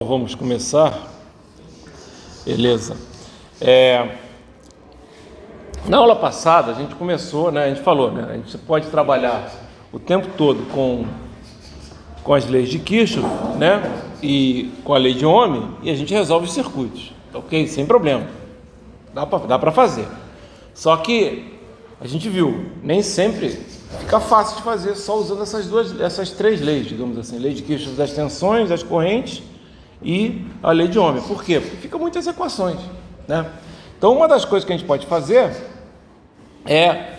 Vamos começar, beleza? Na aula passada a gente começou, né? A gente falou, né? A gente pode trabalhar o tempo todo com as leis de Kirchhoff, né? E com a lei de Ohm, e a gente resolve os circuitos, ok? Sem problema, dá para fazer. Só que a gente viu, nem sempre fica fácil de fazer só usando essas três leis, digamos assim, lei de Kirchhoff das tensões, das correntes e a lei de Ohm. Por quê? Porque fica muitas equações, né? Então, uma das coisas que a gente pode fazer é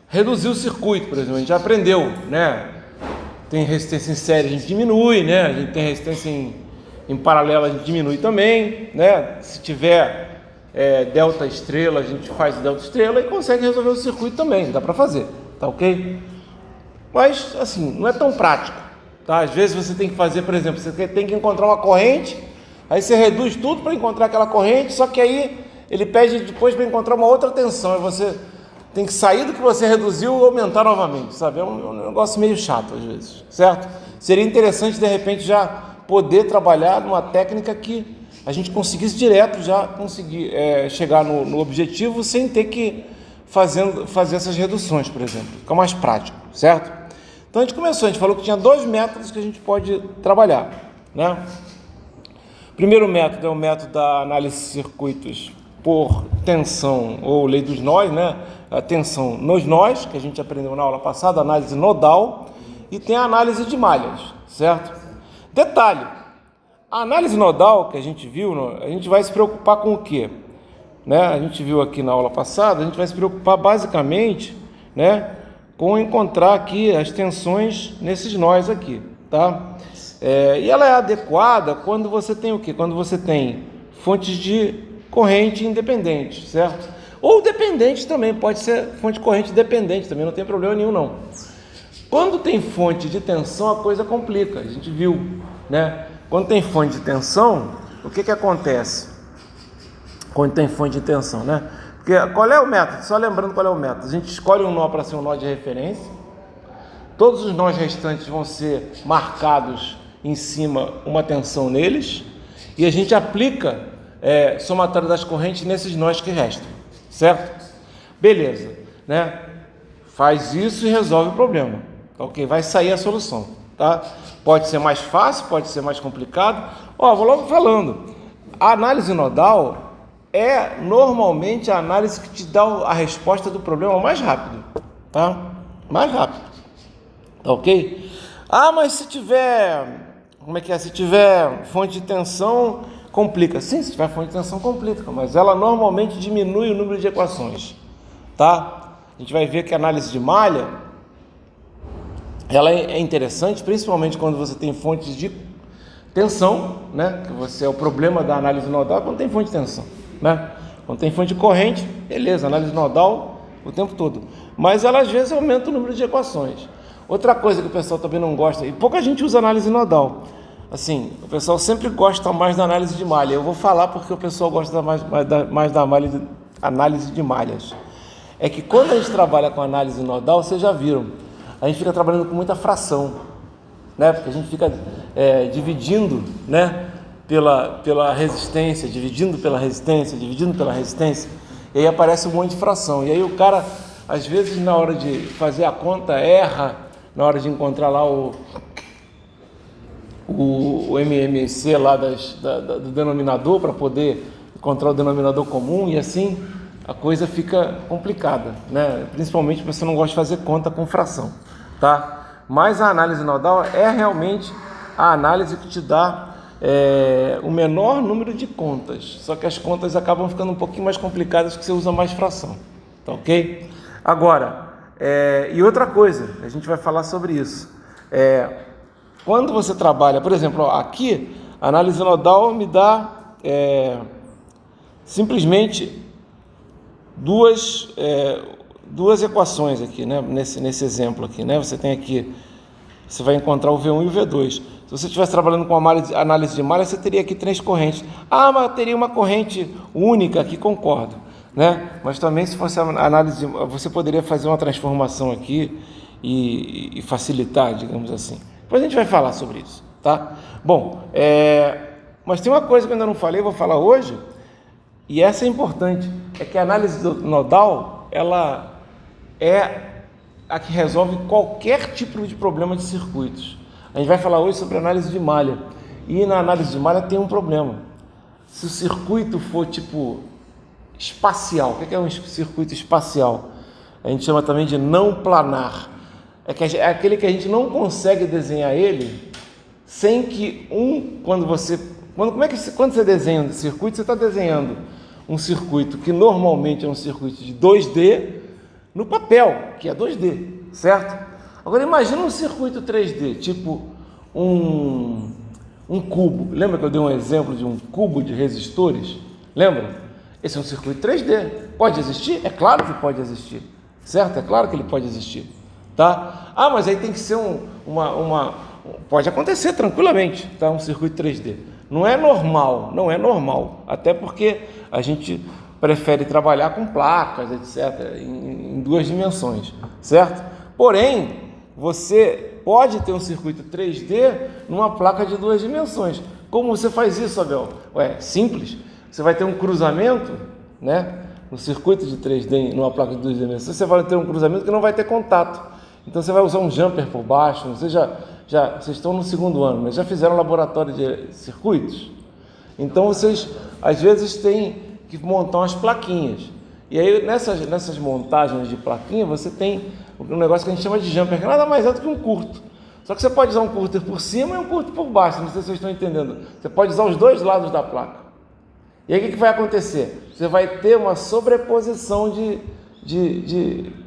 reduzir o circuito, por exemplo. A gente já aprendeu, né? Tem resistência em série, a gente diminui, né? A gente tem resistência em paralelo, a gente diminui também, né? Se tiver delta estrela, a gente faz delta estrela e consegue resolver o circuito também, dá para fazer, tá ok? Mas, assim, não é tão prático, tá? Às vezes você tem que fazer, por exemplo, você tem que encontrar uma corrente, aí você reduz tudo para encontrar aquela corrente, só que aí ele pede depois para encontrar uma outra tensão, e você tem que sair do que você reduziu e aumentar novamente, sabe? É um negócio meio chato às vezes, certo? Seria interessante, de repente, já poder trabalhar numa técnica que a gente conseguisse direto já conseguir chegar no objetivo sem ter que fazer essas reduções, por exemplo. Fica mais prático, certo? Então a gente falou que tinha dois métodos que a gente pode trabalhar, né? O primeiro método é o método da análise de circuitos por tensão ou lei dos nós, né? A tensão nos nós, que a gente aprendeu na aula passada, análise nodal, e tem a análise de malhas, certo? Detalhe, a análise nodal que a gente viu, a gente vai se preocupar com o quê? Né? A gente viu aqui na aula passada, a gente vai se preocupar basicamente, né, com encontrar aqui as tensões nesses nós aqui, tá? E ela é adequada quando você tem o quê? Quando você tem fontes de corrente independente, certo? Ou dependente também, pode ser fonte de corrente dependente, também não tem problema nenhum não. Quando tem fonte de tensão, a coisa complica, a gente viu, né? Quando tem fonte de tensão, o que acontece? Quando tem fonte de tensão, né? Porque qual é o método? Só lembrando qual é o método. A gente escolhe um nó para ser um nó de referência. Todos os nós restantes vão ser marcados em cima uma tensão neles. E a gente aplica somatório das correntes nesses nós que restam. Certo? Beleza, né? Faz isso e resolve o problema. Ok? Vai sair a solução, tá? Pode ser mais fácil, pode ser mais complicado. Vou logo falando. A análise nodal é normalmente a análise que te dá a resposta do problema mais rápido, tá? Mais rápido, tá ok? Mas se tiver, se tiver fonte de tensão, complica. Sim, se tiver fonte de tensão, complica, mas ela normalmente diminui o número de equações, tá? A gente vai ver que a análise de malha, ela é interessante, principalmente quando você tem fontes de tensão, né? Que você é o problema da análise nodal quando tem fonte de tensão, né? Quando tem fonte de corrente, beleza, análise nodal o tempo todo. Mas ela às vezes aumenta o número de equações. Outra coisa que o pessoal também não gosta, e pouca gente usa análise nodal. Assim, o pessoal sempre gosta mais da análise de malha. Eu vou falar porque o pessoal gosta mais da análise de malhas. É que quando a gente trabalha com análise nodal, vocês já viram, a gente fica trabalhando com muita fração, né? Porque a gente fica dividindo, né? Pela resistência, dividindo pela resistência, e aí aparece um monte de fração. E aí o cara, às vezes, na hora de fazer a conta, erra, na hora de encontrar lá o MMC lá do denominador, para poder encontrar o denominador comum, e assim a coisa fica complicada, né? Principalmente se você não gosta de fazer conta com fração, tá? Mas a análise nodal é realmente a análise que te dá o menor número de contas, só que as contas acabam ficando um pouquinho mais complicadas porque você usa mais fração, tá ok? Agora, e outra coisa, a gente vai falar sobre isso, quando você trabalha, por exemplo, aqui, a análise nodal me dá simplesmente duas equações aqui, né? Nesse exemplo aqui, né? Você tem aqui, você vai encontrar o V1 e o V2. Se você estivesse trabalhando com análise de malha, você teria aqui três correntes. Mas teria uma corrente única aqui, concordo, né? Mas também, se fosse análise, você poderia fazer uma transformação aqui e facilitar, digamos assim. Depois a gente vai falar sobre isso, tá? Bom, Mas tem uma coisa que eu ainda não falei, vou falar hoje, e essa é importante, é que a análise nodal, ela é a que resolve qualquer tipo de problema de circuitos. A gente vai falar hoje sobre análise de malha, e na análise de malha tem um problema. Se o circuito for tipo espacial, o que é um circuito espacial? A gente chama também de não planar. É aquele que a gente não consegue desenhar ele sem que quando você desenha um circuito, você está desenhando um circuito que normalmente é um circuito de 2D no papel, que é 2D, certo? Agora imagina um circuito 3D, tipo um cubo. Lembra que eu dei um exemplo de um cubo de resistores? Lembra? Esse é um circuito 3D. Pode existir? É claro que pode existir, certo? É claro que ele pode existir, tá? Ah, mas aí tem que ser pode acontecer tranquilamente, tá? Um circuito 3D. Não é normal, até porque a gente prefere trabalhar com placas, etc., em 2 dimensões, certo? Porém, você pode ter um circuito 3D numa placa de 2 dimensões. Como você faz isso, Abel? Simples. Você vai ter um cruzamento, né? No circuito de 3D, numa placa de 2 dimensões, você vai ter um cruzamento que não vai ter contato. Então você vai usar um jumper por baixo. Vocês estão no 2º ano, mas já fizeram laboratório de circuitos? Então vocês, às vezes, têm que montar umas plaquinhas. E aí, nessas montagens de plaquinha, você tem um negócio que a gente chama de jumper, que nada mais é do que um curto. Só que você pode usar um curto por cima e um curto por baixo, não sei se vocês estão entendendo. Você pode usar os 2 lados da placa. E aí o que vai acontecer? Você vai ter uma sobreposição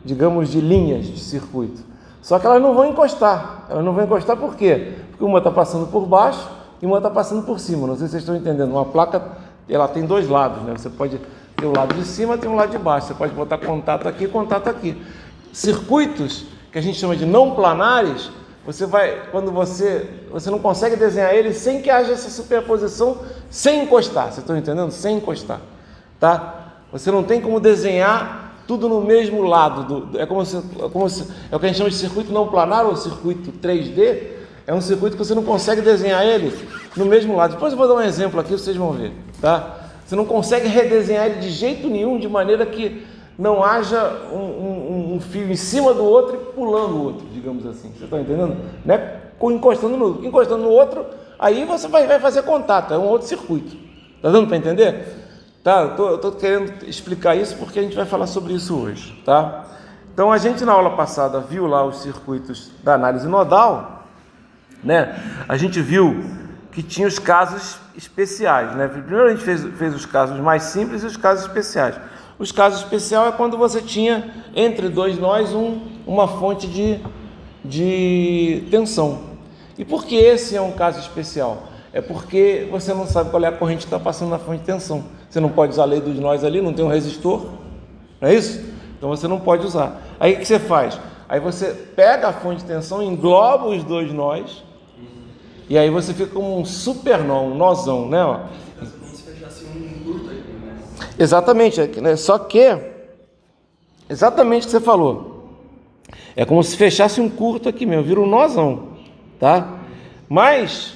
digamos, de linhas de circuito. Só que elas não vão encostar. Elas não vão encostar por quê? Porque uma está passando por baixo e uma está passando por cima. Não sei se vocês estão entendendo. Uma placa, ela tem 2 lados, né? Você pode ter o lado de cima, tem o lado de baixo. Você pode botar contato aqui e contato aqui. Circuitos que a gente chama de não planares, quando você não consegue desenhar eles sem que haja essa superposição, sem encostar. Vocês estão entendendo? Sem encostar, tá? Você não tem como desenhar tudo no mesmo lado. É o que a gente chama de circuito não planar ou circuito 3D. É um circuito que você não consegue desenhar ele no mesmo lado. Depois eu vou dar um exemplo aqui, vocês vão ver, tá? Você não consegue redesenhar ele de jeito nenhum, de maneira que não haja um fio em cima do outro e pulando o outro, digamos assim. Você está entendendo? Né? Encostando no outro, aí você vai fazer contato, é um outro circuito. Está dando para entender? Tá? Eu estou querendo explicar isso porque a gente vai falar sobre isso hoje, tá? Então a gente na aula passada viu lá os circuitos da análise nodal, né? A gente viu que tinha os casos especiais, né? Primeiro a gente fez os casos mais simples e os casos especiais. Os casos especiais é quando você tinha entre 2 nós uma fonte de tensão. E por que esse é um caso especial? É porque você não sabe qual é a corrente que está passando na fonte de tensão. Você não pode usar a lei dos nós ali, não tem um resistor, não é isso? Então você não pode usar. Aí o que você faz? Aí você pega a fonte de tensão, engloba os 2 nós, e aí você fica como um super nó, um nozão, né? Ó. Como se fechasse um curto aqui, né? Exatamente, né? Só que, exatamente o que você falou. É como se fechasse um curto aqui mesmo, vira um nozão, tá? Mas,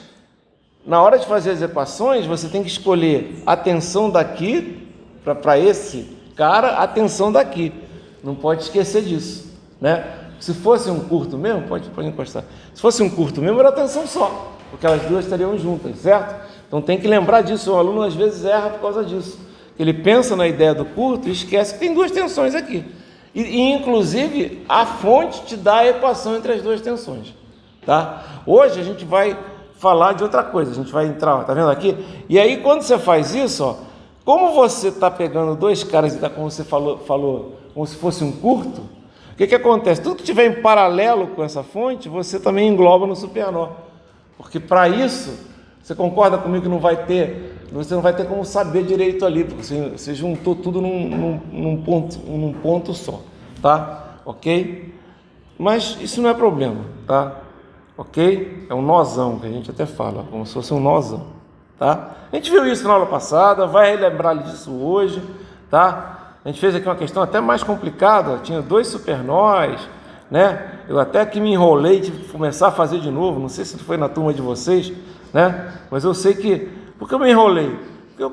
na hora de fazer as equações, você tem que escolher a tensão daqui, para esse cara, a tensão daqui. Não pode esquecer disso, né? Se fosse um curto mesmo, pode encostar. Se fosse um curto mesmo, era a tensão só, porque elas duas estariam juntas, certo? Então tem que lembrar disso. O aluno às vezes erra por causa disso. Ele pensa na ideia do curto e esquece que tem 2 tensões aqui. E inclusive, a fonte te dá a equação entre as 2 tensões, tá? Hoje a gente vai falar de outra coisa. A gente vai entrar, tá vendo aqui? E aí, quando você faz isso, ó, como você está pegando 2 caras, como você falou, como se fosse um curto, o que acontece? Tudo que estiver em paralelo com essa fonte, você também engloba no supernó. Porque para isso, você concorda comigo que você não vai ter como saber direito ali, porque você juntou tudo num ponto só, tá? Ok? Mas isso não é problema, tá? Ok? É um nozão que a gente até fala, como se fosse um nozão, tá? A gente viu isso na aula passada, vai relembrar disso hoje, tá? A gente fez aqui uma questão até mais complicada, tinha 2 supernós, né? Eu até que me enrolei, tive que começar a fazer de novo, não sei se foi na turma de vocês, né? Mas eu sei que Por que eu me enrolei? Porque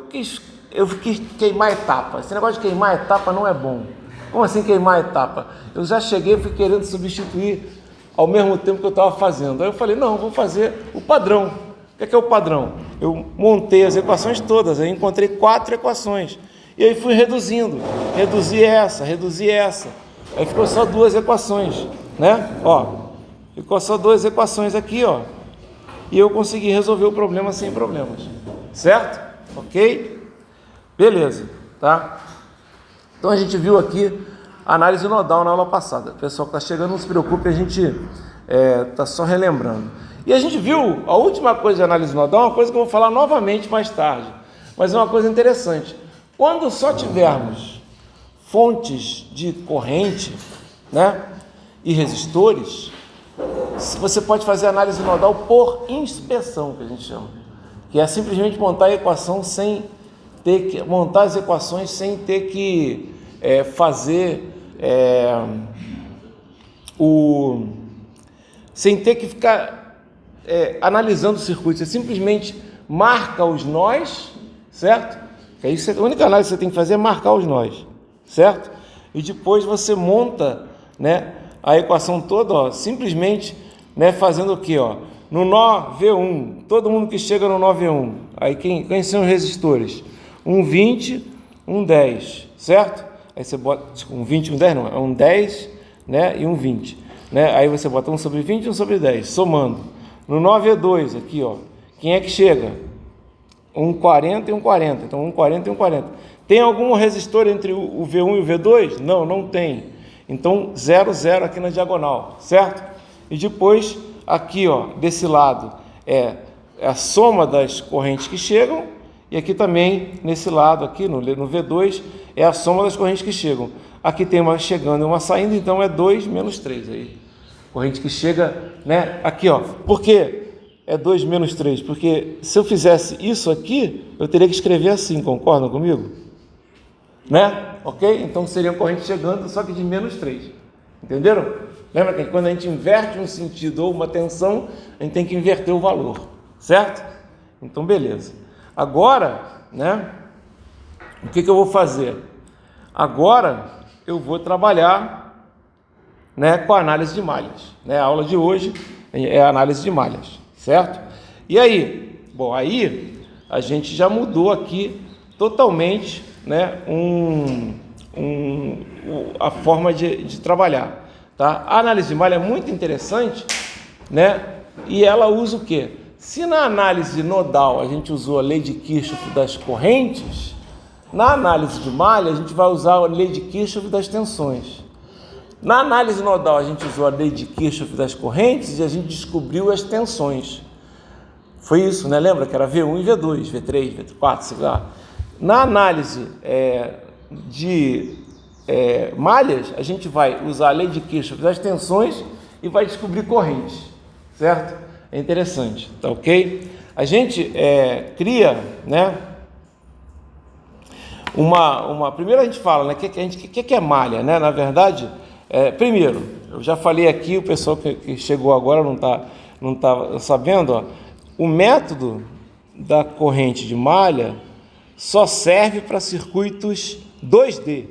eu quis queimar a etapa. Esse negócio de queimar a etapa não é bom. Como assim queimar a etapa? Eu já cheguei e fui querendo substituir ao mesmo tempo que eu estava fazendo. Aí eu falei, não, vou fazer o padrão. O que é o padrão? Eu montei as equações todas, aí encontrei 4 equações. E aí fui reduzindo. Reduzi essa. Aí ficou só 2 equações, né? Ó, ficou só 2 equações aqui, ó. E eu consegui resolver o problema sem problemas. Certo? Ok? Beleza, tá? Então a gente viu aqui a análise nodal na aula passada. O pessoal que está chegando, não se preocupe, a gente está só relembrando. E a gente viu a última coisa de análise nodal, uma coisa que eu vou falar novamente mais tarde, mas é uma coisa interessante. Quando só tivermos fontes de corrente, né, e resistores, você pode fazer análise nodal por inspeção, que a gente chama, que é simplesmente montar a equação sem ter que montar as equações sem ter que sem ter que ficar analisando o circuito. Você simplesmente marca os nós, certo? Que aí a única análise que você tem que fazer é marcar os nós, certo? E depois você monta, né, a equação toda, ó, simplesmente, né, fazendo o que, ó? No nó V1, todo mundo que chega no nó V1, aí quem são os resistores? Um 20, um 10, certo? Aí você bota um 20, um 10 não, é um 10, né, e um 20, né? Aí você bota 1 sobre 20 e 1 sobre 10, somando. No nó V2 aqui, ó, quem é que chega? Um 40 e um 40, então um 40 e um 40. Tem algum resistor entre o V1 e o V2? Não, não tem. Então 0, 0 aqui na diagonal, certo? E depois aqui, ó, desse lado é a soma das correntes que chegam, e aqui também nesse lado aqui no V2 é a soma das correntes que chegam. Aqui tem uma chegando e uma saindo, então é 2 menos 3 aí. Corrente que chega, né? Aqui, ó. Por que é 2 menos 3? Porque se eu fizesse isso aqui, eu teria que escrever assim, concordam comigo? Né? Ok? Então seria uma corrente chegando, só que de menos 3. Entenderam? Lembra que quando a gente inverte um sentido ou uma tensão, a gente tem que inverter o valor. Certo? Então, beleza. Agora, né? O que eu vou fazer? Agora eu vou trabalhar, né, com a análise de malhas. Né? A aula de hoje é a análise de malhas. Certo? E aí? Bom, aí a gente já mudou aqui totalmente, né, a forma de trabalhar. Tá? A análise de malha é muito interessante, né? E ela usa o quê? Se na análise nodal a gente usou a lei de Kirchhoff das correntes, na análise de malha a gente vai usar a lei de Kirchhoff das tensões. Na análise nodal a gente usou a lei de Kirchhoff das correntes e a gente descobriu as tensões. Foi isso, né? Lembra que era V1 e V2, V3, V4, sei lá. Na análise de malhas, a gente vai usar a lei de Kirchhoff das tensões e vai descobrir correntes, certo? É interessante, tá ok? A gente cria, né? Primeiro a gente fala, né? O que é malha, né? Na verdade, primeiro, eu já falei aqui, o pessoal que chegou agora não tá sabendo, ó, o método da corrente de malha só serve para circuitos 2D,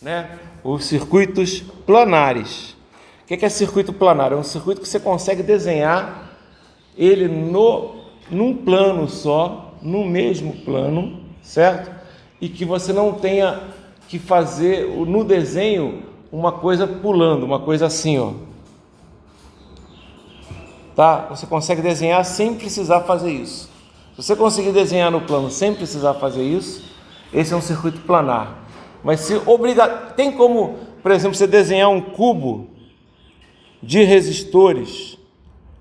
né? Os circuitos planares. O que é circuito planar? É um circuito que você consegue desenhar ele num plano só, no mesmo plano, certo? E que você não tenha que fazer no desenho uma coisa pulando, uma coisa assim, ó. Tá? Você consegue desenhar sem precisar fazer isso. Se você conseguir desenhar no plano sem precisar fazer isso, esse é um circuito planar. Mas tem como, por exemplo, você desenhar um cubo de resistores,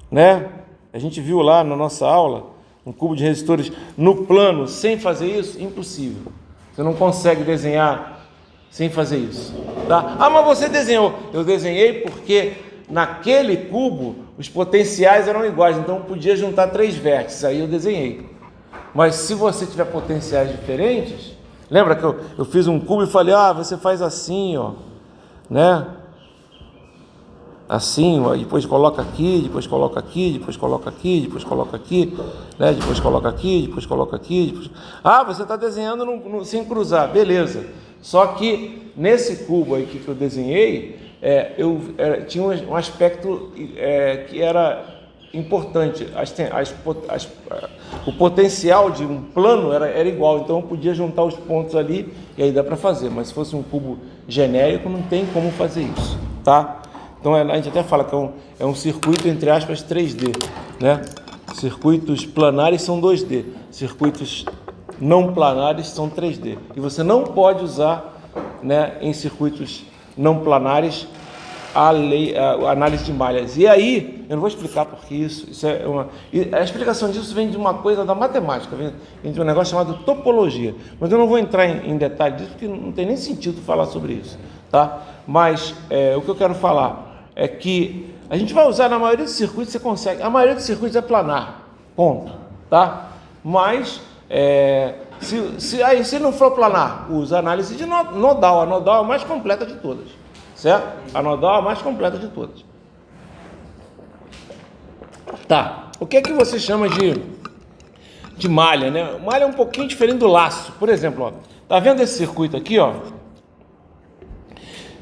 né? A gente viu lá na nossa aula, um cubo de resistores no plano sem fazer isso? Impossível. Você não consegue desenhar sem fazer isso. Tá? Ah, mas você desenhou. Eu desenhei porque naquele cubo os potenciais eram iguais, então eu podia juntar 3 vértices, aí eu desenhei. Mas se você tiver potenciais diferentes, lembra que eu fiz um cubo e falei, você faz assim, ó, né? assim, depois coloca aqui, depois coloca aqui, depois coloca aqui, depois coloca aqui, né? Depois coloca aqui, depois coloca aqui. Depois... Ah, você está desenhando sem cruzar, beleza. Só que nesse cubo aí que eu desenhei, tinha um aspecto que era importante. O potencial de um plano era igual, então eu podia juntar os pontos ali e aí dá para fazer. Mas se fosse um cubo genérico, não tem como fazer isso, tá? Então a gente até fala que é um circuito, entre aspas, 3D, né? Circuitos planares são 2D, circuitos não planares são 3D. E você não pode usar, né, em circuitos não planares a análise de malhas. E aí, eu não vou explicar porque isso a explicação disso vem de uma coisa da matemática, vem de um negócio chamado topologia. Mas eu não vou entrar em detalhe disso porque não tem nem sentido falar sobre isso, tá? Mas o que eu quero falar é que a gente vai usar na maioria dos circuitos, você consegue, a maioria dos circuitos é planar, ponto, tá? Mas se não for planar, usa a análise de nodal. A nodal é a mais completa de todas, certo? A nodal é a mais completa de todas. Tá, o que é que você chama de malha, né? Malha é um pouquinho diferente do laço. Por exemplo, ó, tá vendo esse circuito aqui, ó?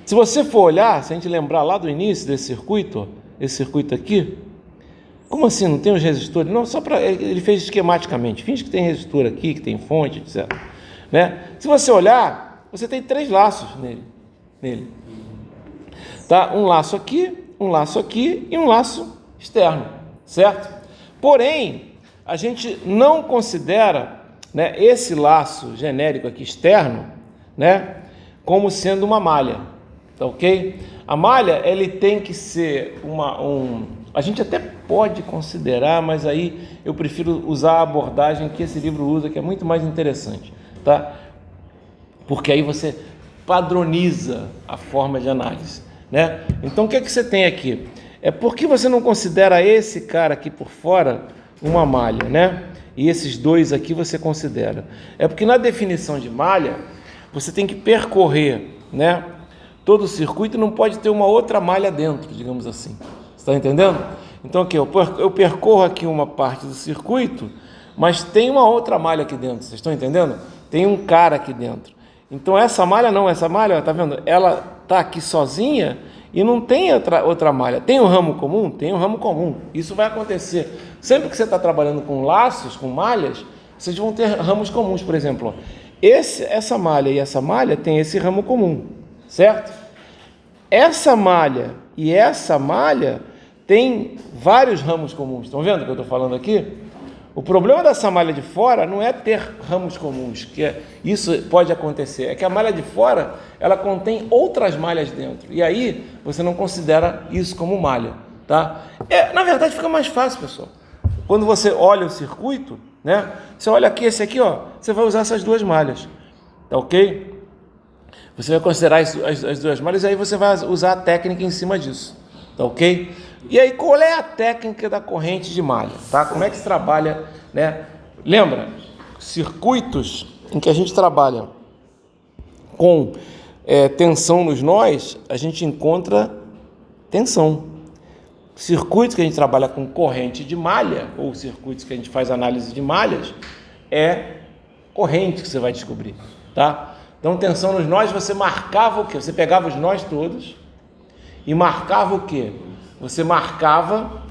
Se você for olhar, se a gente lembrar lá do início desse circuito, ó, esse circuito aqui, como assim, não tem os resistores? Não, só para ele fez esquematicamente, finge que tem resistor aqui, que tem fonte, etc. Né? Se você olhar, você tem 3 laços nele. Tá? Um laço aqui e um laço externo, certo? Porém, a gente não considera, né, esse laço genérico aqui externo, né, como sendo uma malha. Tá, ok? A malha, ele tem que ser a gente até pode considerar, mas aí eu prefiro usar a abordagem que esse livro usa, que é muito mais interessante, tá? Porque aí você padroniza a forma de análise, né? Então o que é que você tem aqui? Por que você não considera esse cara aqui por fora uma malha, né? E esses dois aqui você considera? É porque na definição de malha, você tem que percorrer, né, todo o circuito, não pode ter uma outra malha dentro, digamos assim. Você está entendendo? Então aqui, eu percorro aqui uma parte do circuito, mas tem uma outra malha aqui dentro. Vocês estão entendendo? Tem um cara aqui dentro. Então essa malha, ó, tá vendo? Ela tá aqui sozinha e não tem outra malha. Tem um ramo comum? Tem um ramo comum. Isso vai acontecer. Sempre que você está trabalhando com laços, com malhas, vocês vão ter ramos comuns. Por exemplo, ó, essa malha e essa malha tem esse ramo comum, certo? Essa malha e essa malha tem vários ramos comuns. Estão vendo o que eu estou falando aqui? O problema dessa malha de fora não é ter ramos comuns, isso pode acontecer. É que a malha de fora, ela contém outras malhas dentro. E aí, você não considera isso como malha, tá? Na verdade, fica mais fácil, pessoal. Quando você olha o circuito, né? Você olha aqui, esse aqui, ó, você vai usar essas 2 malhas, tá ok? Você vai considerar as 2 malhas e aí você vai usar a técnica em cima disso, tá ok? E aí, qual é a técnica da corrente de malha, tá? Como é que se trabalha, né? Lembra, circuitos em que a gente trabalha com tensão nos nós, a gente encontra tensão. Circuitos que a gente trabalha com corrente de malha, ou circuitos que a gente faz análise de malhas, é corrente que você vai descobrir, tá? Então, tensão nos nós, você marcava o quê? Você pegava os nós todos e marcava o quê? Você marcava,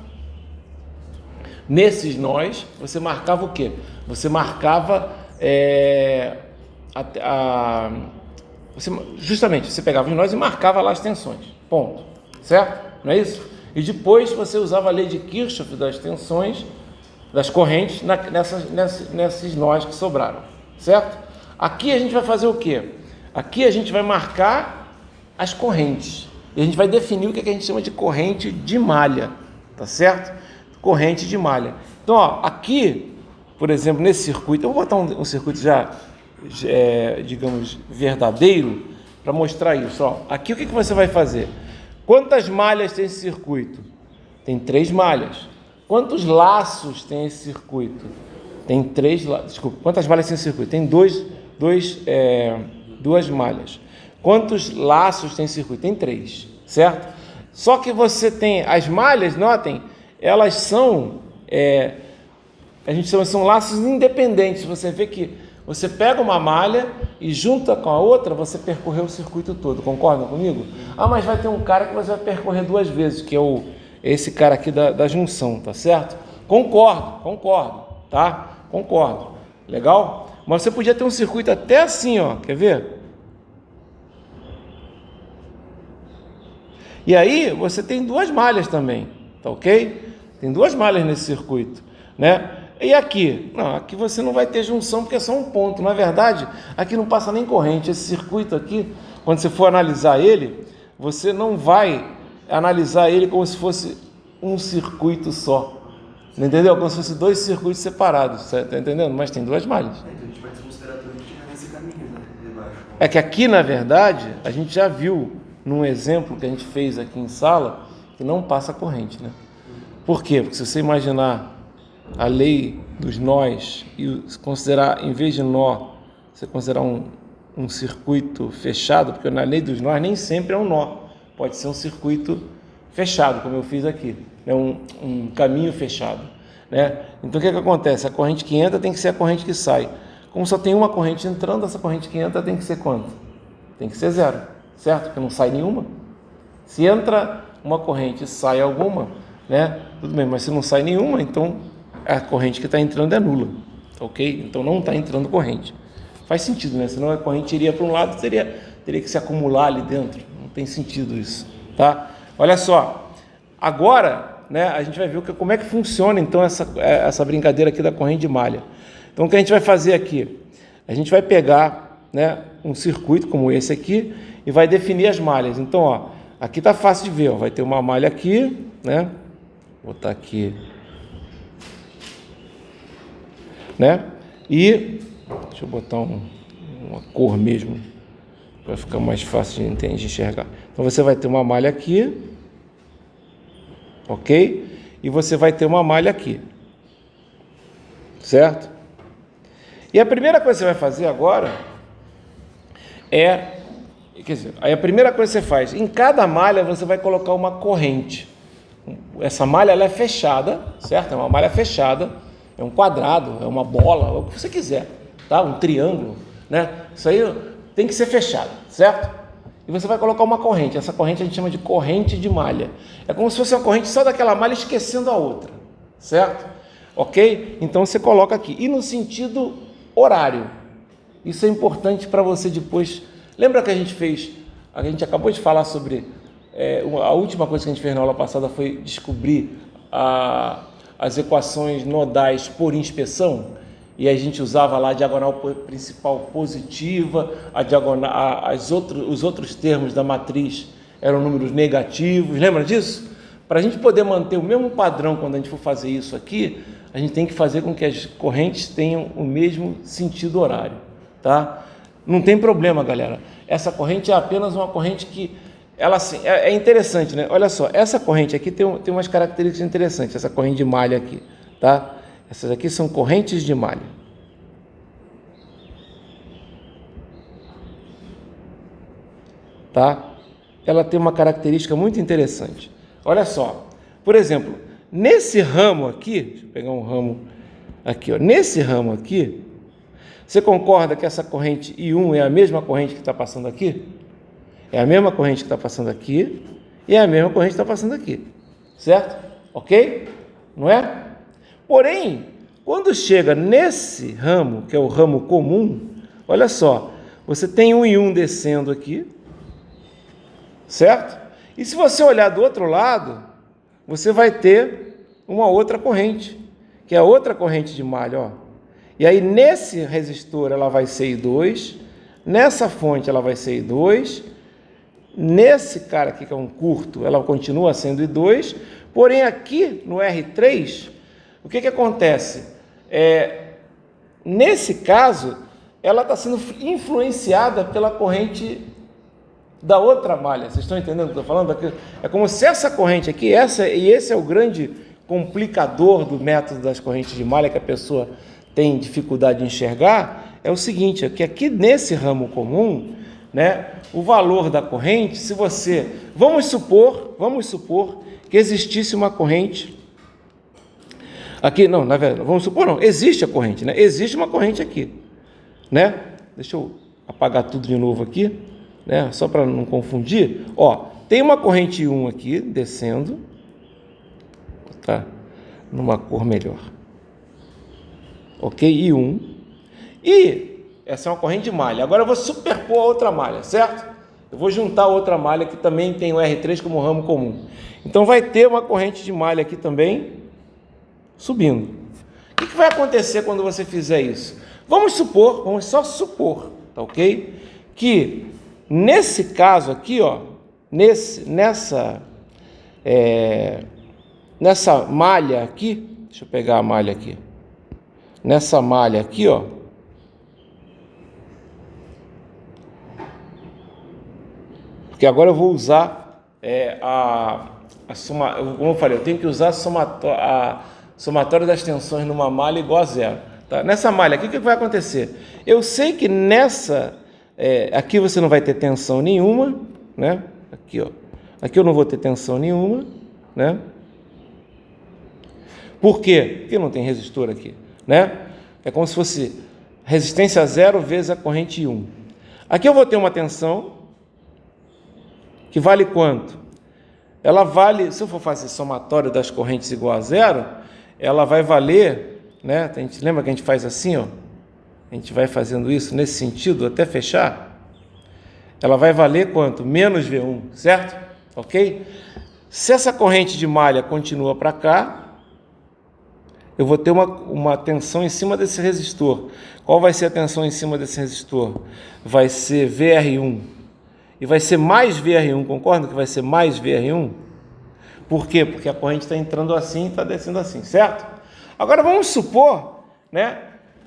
nesses nós, você marcava o quê? Você marcava, justamente, você pegava os nós e marcava lá as tensões, ponto, certo? Não é isso? E depois você usava a lei de Kirchhoff das tensões, das correntes, nesses nós que sobraram, certo? Aqui a gente vai fazer o quê? Aqui a gente vai marcar as correntes. E a gente vai definir o que a gente chama de corrente de malha, tá certo? Corrente de malha. Então, ó, aqui, por exemplo, nesse circuito, eu vou botar um circuito já, digamos, verdadeiro, para mostrar isso. Ó, aqui o que você vai fazer? Quantas malhas tem esse circuito? Tem 3 malhas. Quantos laços tem esse circuito? Tem 3 laços. Desculpa, quantas malhas tem esse circuito? Tem 2 malhas. Quantos laços tem esse circuito? Tem 3, certo? Só que você tem as malhas, notem, elas são, a gente chama, são laços independentes. Você vê que você pega uma malha e junta com a outra, você percorreu o circuito todo. Concordam comigo? Ah, mas vai ter um cara que você vai percorrer 2 vezes, que é esse cara aqui da junção, tá certo? Concordo, tá? Concordo. Legal? Mas você podia ter um circuito até assim, ó. Quer ver? E aí você tem 2 malhas também, tá ok? Tem 2 malhas nesse circuito, né? E aqui? Não, aqui você não vai ter junção porque é só um ponto. Na verdade, aqui não passa nem corrente. Esse circuito aqui, quando você for analisar ele, você não vai analisar ele como se fosse um circuito só. Entendeu? Como se fosse 2 circuitos separados. Você está entendendo? Mas tem 2 malhas. Então a gente vai desconsiderar tudo que tinha nesse caminho, né? Debaixo. É que aqui, na verdade, a gente já viu num exemplo que a gente fez aqui em sala que não passa corrente, né? Por quê? Porque se você imaginar a lei dos nós e considerar, em vez de nó, você considerar um circuito fechado, porque na lei dos nós nem sempre é um nó, pode ser um circuito fechado, como eu fiz aqui, né? um caminho fechado, né? Então o que acontece? A corrente que entra tem que ser a corrente que sai. Como só tem uma corrente entrando, essa corrente que entra tem que ser quanto? Tem que ser 0, certo? Porque não sai nenhuma. Se entra uma corrente e sai alguma, né? Tudo bem, mas se não sai nenhuma, então a corrente que está entrando é nula, ok? Então não está entrando corrente. Faz sentido, né? Senão a corrente iria para um lado, teria que se acumular ali dentro. Não tem sentido isso, tá? Olha só, agora, né, a gente vai ver como é que funciona então essa brincadeira aqui da corrente de malha. Então o que a gente vai fazer aqui? A gente vai pegar, né, um circuito como esse aqui e vai definir as malhas. Então, ó, aqui está fácil de ver, ó, vai ter uma malha aqui, né? Vou botar aqui, né? E deixa eu botar uma cor mesmo para ficar mais fácil de entender, de enxergar. Então você vai ter uma malha aqui, ok? E você vai ter uma malha aqui, certo? E a primeira coisa que você vai fazer agora aí a primeira coisa que você faz, em cada malha você vai colocar uma corrente. Essa malha ela é fechada, certo? É uma malha fechada, é um quadrado, é uma bola, o que você quiser, tá? Um triângulo, né? Isso aí tem que ser fechado, certo? E você vai colocar uma corrente. Essa corrente a gente chama de corrente de malha. É como se fosse uma corrente só daquela malha esquecendo a outra, certo? Ok? Então você coloca aqui. E no sentido horário. Isso é importante para você depois. Lembra que a gente acabou de falar sobre, a última coisa que a gente fez na aula passada foi descobrir as equações nodais por inspeção, e a gente usava lá a diagonal principal positiva, os outros termos da matriz eram números negativos, lembra disso? Para a gente poder manter o mesmo padrão quando a gente for fazer isso aqui, a gente tem que fazer com que as correntes tenham o mesmo sentido horário, tá? Não tem problema, galera. Essa corrente é apenas uma corrente que, ela assim, é interessante, né? Olha só, essa corrente aqui tem umas características interessantes, essa corrente de malha aqui, tá? Essas aqui são correntes de malha. Tá? Ela tem uma característica muito interessante. Olha só, por exemplo, nesse ramo aqui, deixa eu pegar um ramo aqui, ó. Nesse ramo aqui, você concorda que essa corrente I1 é a mesma corrente que está passando aqui? É a mesma corrente que está passando aqui e é a mesma corrente que está passando aqui, certo? Ok? Não é? Porém, quando chega nesse ramo, que é o ramo comum, olha só, você tem um I1 descendo aqui, certo? E se você olhar do outro lado, você vai ter uma outra corrente, que é a outra corrente de malha, ó. E aí nesse resistor ela vai ser I2, nessa fonte ela vai ser I2, nesse cara aqui que é um curto, ela continua sendo I2, porém aqui no R3, o que acontece? Nesse caso, ela está sendo influenciada pela corrente da outra malha. Vocês estão entendendo o que eu estou falando? É como se essa corrente aqui, esse é o grande complicador do método das correntes de malha que a pessoa tem dificuldade de enxergar, é o seguinte, é que aqui nesse ramo comum, né, o valor da corrente se você... Vamos supor que existisse uma corrente... Aqui, não, na verdade, vamos supor não, existe a corrente, né? Existe uma corrente aqui, né? Deixa eu apagar tudo de novo aqui, né? Só para não confundir. Ó, tem uma corrente 1 aqui, descendo, tá? Numa cor melhor. Ok? I1. E essa é uma corrente de malha. Agora eu vou superpor a outra malha, certo? Eu vou juntar a outra malha que também tem o R3 como ramo comum. Então vai ter uma corrente de malha aqui também, subindo. O que vai acontecer quando você fizer isso? Vamos só supor, tá ok? Que nesse caso aqui, ó, nessa malha aqui, deixa eu pegar a malha aqui. Nessa malha aqui, ó, porque agora eu vou usar a soma, como eu falei, eu tenho que usar a somatória das tensões numa malha igual a zero. Tá? Nessa malha aqui, o que vai acontecer? Eu sei que aqui você não vai ter tensão nenhuma, né? Aqui, ó. Aqui eu não vou ter tensão nenhuma, né? Por quê? Porque não tem resistor aqui, né? É como se fosse resistência zero vezes a corrente 1. Aqui eu vou ter uma tensão que vale quanto? Ela vale, se eu for fazer somatório das correntes igual a zero, ela vai valer, né? A gente lembra que a gente faz assim, ó? A gente vai fazendo isso nesse sentido até fechar. Ela vai valer quanto? Menos V1, certo? Ok? Se essa corrente de malha continua para cá, eu vou ter uma tensão em cima desse resistor. Qual vai ser a tensão em cima desse resistor? Vai ser VR1. E vai ser mais VR1, concorda que vai ser mais VR1? Por quê? Porque a corrente está entrando assim e está descendo assim, certo? Agora vamos supor, né,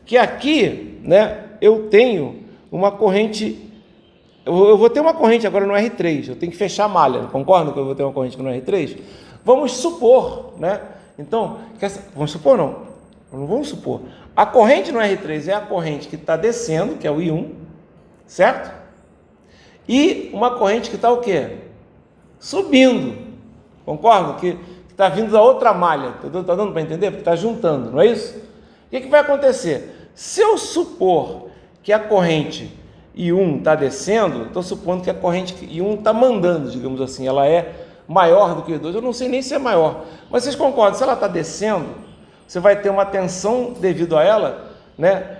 que aqui, né, eu tenho uma corrente, eu vou ter uma corrente agora no R3, eu tenho que fechar a malha, concorda que eu vou ter uma corrente no R3? Vamos supor, né, então, vamos supor não vamos supor, a corrente no R3 é a corrente que está descendo, que é o I1, certo? E uma corrente que está o quê? Subindo, concorda? Que está vindo da outra malha, está dando para entender? Porque está juntando, não é isso? O que vai acontecer? Se eu supor que a corrente I1 está descendo, estou supondo que a corrente I1 está mandando, digamos assim, ela é maior do que I2, eu não sei nem se é maior, mas vocês concordam, se ela está descendo, você vai ter uma tensão devido a ela, né?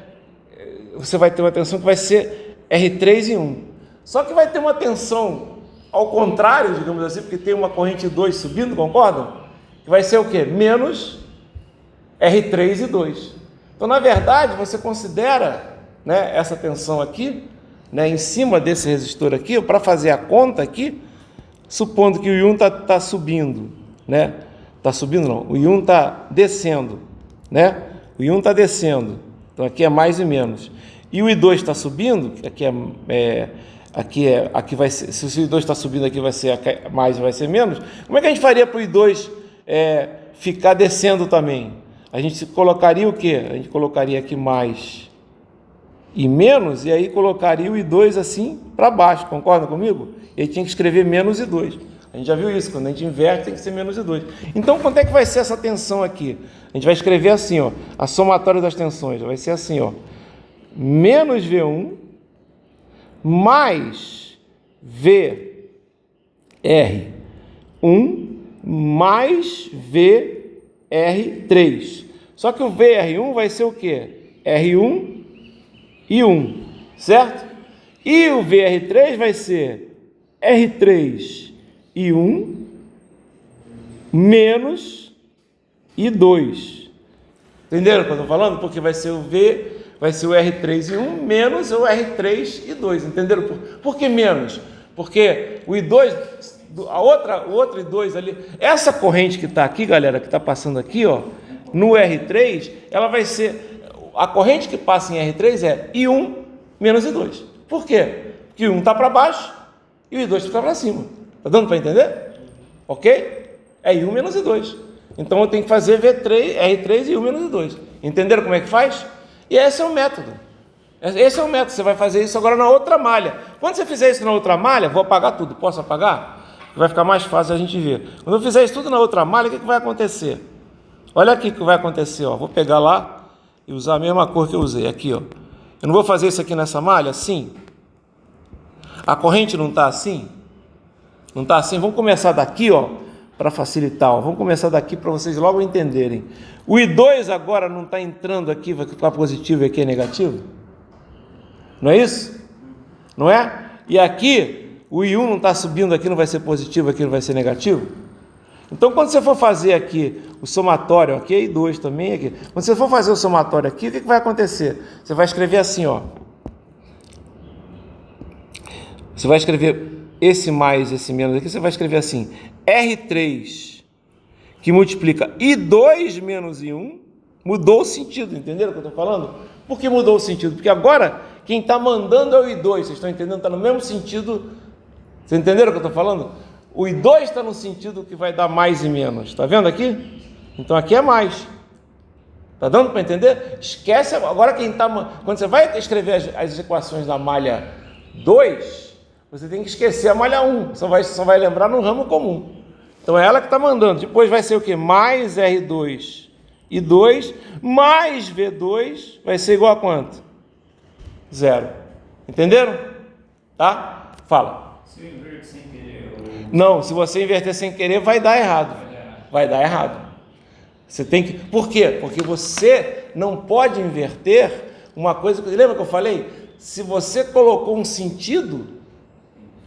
Você vai ter uma tensão que vai ser R3 e 1. Só que vai ter uma tensão ao contrário, digamos assim, porque tem uma corrente 2 subindo, concordam? Que vai ser o quê? Menos R3 e 2. Então, na verdade, você considera, né, essa tensão aqui, né, em cima desse resistor aqui, para fazer a conta aqui, supondo que o I1 está subindo, né? Está subindo não, o I1 está descendo, né? O I1 está descendo, então aqui é mais e menos. E o I2 está subindo, aqui vai ser, se o I2 está subindo aqui vai ser mais e vai ser menos. Como é que a gente faria para o I2 ficar descendo também? A gente colocaria o quê? A gente colocaria aqui mais e menos, e aí colocaria o I2 assim para baixo, concorda comigo? E aí tinha que escrever menos I2. A gente já viu isso, quando a gente inverte tem que ser menos I2. Então, quanto é que vai ser essa tensão aqui? A gente vai escrever assim, ó, a somatória das tensões, vai ser assim, ó, menos V1 mais VR1 mais VR3. Só que o VR1 vai ser o quê? R1 e 1, certo? E o VR3 vai ser R3 e 1 menos I2. Entenderam o que eu estou falando? Porque vai ser o R3 e 1 menos o R3 e 2. Entenderam? Por que menos? Porque o I2, o outro I2 ali, essa corrente que está aqui, galera, que está passando aqui, ó, no R3, ela vai ser, a corrente que passa em R3 é I1 menos I2. Por quê? Porque o I1 está para baixo e o I2 está para cima. Está dando para entender? Ok? É I1 menos I2. Então eu tenho que fazer R3 e I1 menos I2. Entenderam como é que faz? E esse é o método. Esse é o método, você vai fazer isso agora na outra malha. Quando você fizer isso na outra malha, vou apagar tudo, posso apagar? Vai ficar mais fácil a gente ver. Quando eu fizer isso tudo na outra malha, o que vai acontecer? Olha aqui o que vai acontecer, ó. Vou pegar lá e usar a mesma cor que eu usei, aqui, ó. Eu não vou fazer isso aqui nessa malha, assim? A corrente não está assim? Não está assim? Vamos começar daqui, ó, para facilitar, ó. Vamos começar daqui para vocês logo entenderem. O I2 agora não está entrando aqui, vai ficar positivo e aqui é negativo? Não é isso? Não é? E aqui, o I1 não está subindo aqui, não vai ser positivo, aqui não vai ser negativo? Então, quando você for fazer aqui o somatório, aqui é I2 também, aqui. Quando você for fazer o somatório aqui, o que vai acontecer? Você vai escrever assim, ó. Você vai escrever esse mais, esse menos aqui, você vai escrever assim, R3, que multiplica I2 menos I1, mudou o sentido, entenderam o que eu estou falando? Por que mudou o sentido? Porque agora, quem está mandando é o I2, vocês estão entendendo? Está no mesmo sentido, vocês entenderam o que eu estou falando? O I2 está no sentido que vai dar mais e menos, está vendo aqui? Então aqui é mais, está dando para entender? Esquece, agora quem está, quando você vai escrever as equações da malha 2, você tem que esquecer a malha 1, só vai lembrar no ramo comum. Então é ela que está mandando. Depois vai ser o quê? Mais R2 e 2 mais V2 vai ser igual a quanto? 0. Entenderam? Tá? Fala. Se eu inverter sem querer... Não, se você inverter sem querer, vai dar errado. Vai dar errado. Você tem que... Por quê? Porque você não pode inverter uma coisa... Lembra que eu falei? Se você colocou um sentido,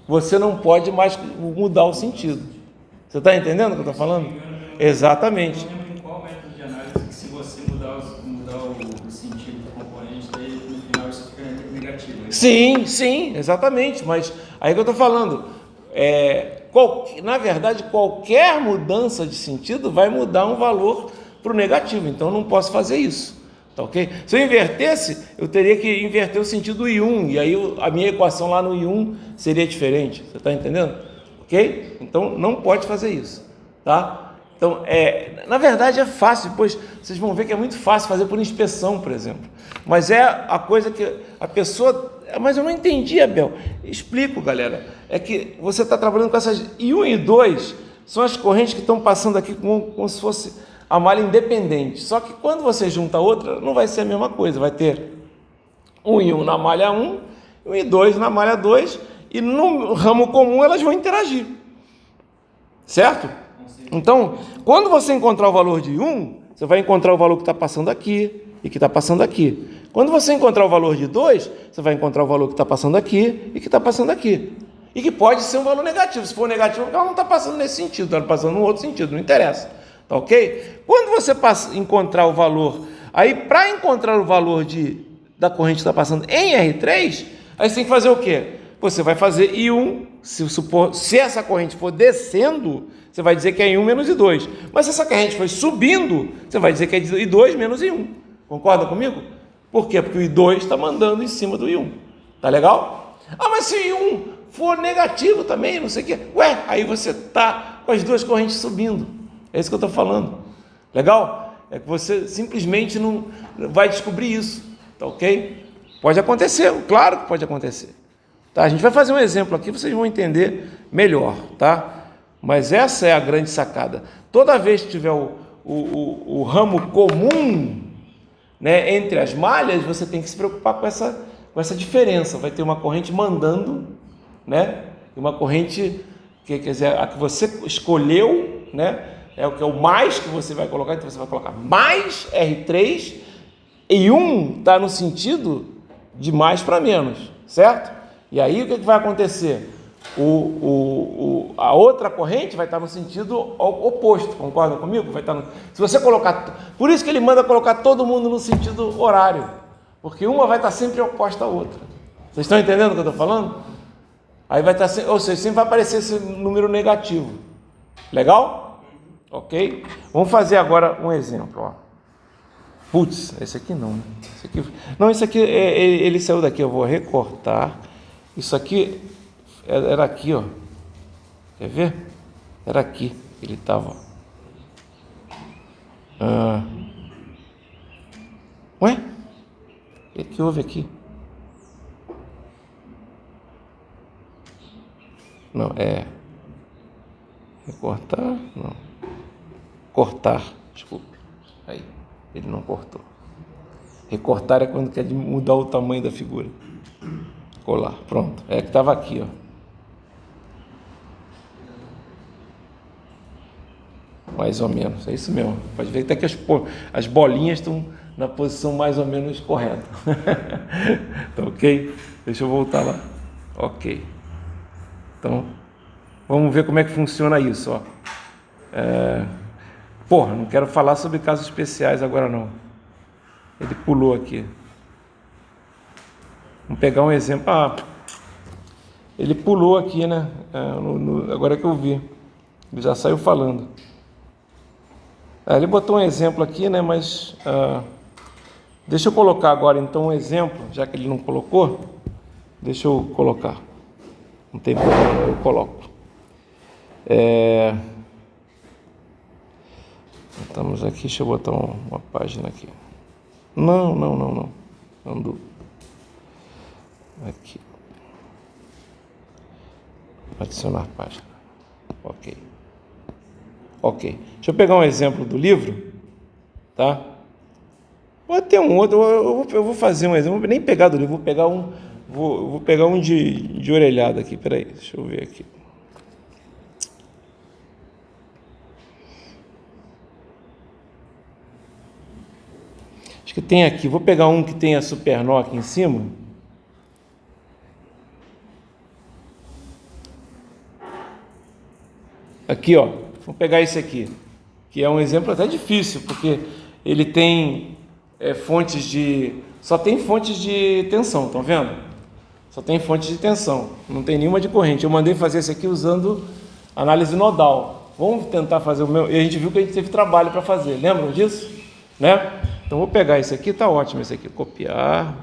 você não pode mais mudar o sentido. Você está entendendo o que eu estou falando? Exatamente. Eu não lembro em qual método de análise que se você mudar o sentido do componente, daí no final isso fica negativo. Sim, exatamente. Mas aí que eu estou falando, na verdade, qualquer mudança de sentido vai mudar um valor para o negativo. Então eu não posso fazer isso. Tá ok? Se eu invertesse, eu teria que inverter o sentido do I1. E aí a minha equação lá no I1 seria diferente. Você está entendendo? Ok? Então não pode fazer isso, tá? Então, na verdade é fácil, depois vocês vão ver que é muito fácil fazer por inspeção, por exemplo. Mas é a coisa que a pessoa... Mas eu não entendi, Abel. Explico, galera. É que você está trabalhando com essas... I1 e I2 são as correntes que estão passando aqui como se fosse a malha independente. Só que quando você junta a outra, não vai ser a mesma coisa. Vai ter um I1 na malha 1, um I2 na malha 2... E no ramo comum elas vão interagir, certo? Então, quando você encontrar o valor de 1, você vai encontrar o valor que está passando aqui e que está passando aqui. Quando você encontrar o valor de 2, você vai encontrar o valor que está passando aqui e que está passando aqui. E que pode ser um valor negativo. Se for negativo, ela não está passando nesse sentido, está passando num outro sentido, não interessa. Tá ok? Quando você encontrar o valor, aí para encontrar o valor da corrente que está passando em R3, aí você tem que fazer o quê? Você vai fazer I1, se essa corrente for descendo, você vai dizer que é I1 menos I2. Mas se essa corrente for subindo, você vai dizer que é I2 menos I1. Concorda comigo? Por quê? Porque o I2 está mandando em cima do I1. Tá legal? Ah, mas se o I1 for negativo também, não sei o quê. Ué, aí você está com as duas correntes subindo. É isso que eu estou falando. Legal? É que você simplesmente não vai descobrir isso. Tá ok? Pode acontecer, claro que pode acontecer. Tá, a gente vai fazer um exemplo aqui, vocês vão entender melhor, tá? Mas essa é a grande sacada. Toda vez que tiver o ramo comum, né, entre as malhas, você tem que se preocupar com essa diferença. Vai ter uma corrente mandando, né? E uma corrente, quer dizer, a que você escolheu, né? É o que é o mais que você vai colocar, então você vai colocar mais R3 e 1 está no sentido de mais para menos, certo? E aí o que vai acontecer? A outra corrente vai estar no sentido oposto, concorda comigo? Vai estar se você colocar... Por isso que ele manda colocar todo mundo no sentido horário, porque uma vai estar sempre oposta à outra. Vocês estão entendendo o que eu estou falando? Aí vai estar, ou seja, sempre vai aparecer esse número negativo. Legal? Ok? Vamos fazer agora um exemplo, ó. Putz, esse aqui não. Esse aqui ele saiu daqui, eu vou recortar. Isso aqui era aqui, ó. Quer ver? Era aqui que ele estava. Ué? O que houve aqui? Não, recortar, não. Cortar, desculpe. Aí, ele não cortou. Recortar é quando quer mudar o tamanho da figura. Colar, pronto. É que estava aqui, ó. Mais ou menos, é isso mesmo. Pode ver até que as bolinhas estão na posição mais ou menos correta. Tá ok? Deixa eu voltar lá. Ok. Então, vamos ver como é que funciona isso, ó. Não quero falar sobre casos especiais agora não. Ele pulou aqui. Vamos pegar um exemplo. Ele pulou aqui, né? Agora que eu vi. Ele já saiu falando. Ele botou um exemplo aqui, né? Mas deixa eu colocar agora então um exemplo, já que ele não colocou. Deixa eu colocar. Não tem problema, eu coloco. Estamos aqui, deixa eu botar uma página aqui. Não. Andou. Aqui. Adicionar página. Ok. Deixa eu pegar um exemplo do livro, tá? Pode ter um outro, eu vou fazer um exemplo, não vou nem pegar do livro, vou pegar um de orelhada aqui, peraí, deixa eu ver aqui. Acho que tem aqui, vou pegar um que tem a supernó aqui em cima. Aqui, ó, vou pegar esse aqui, que é um exemplo até difícil, porque ele tem só tem fontes de tensão, estão vendo? Só tem fontes de tensão, não tem nenhuma de corrente. Eu mandei fazer esse aqui usando análise nodal. Vamos tentar fazer o meu, e a gente viu que a gente teve trabalho para fazer, lembram disso? Né? Então vou pegar esse aqui, tá ótimo esse aqui, copiar.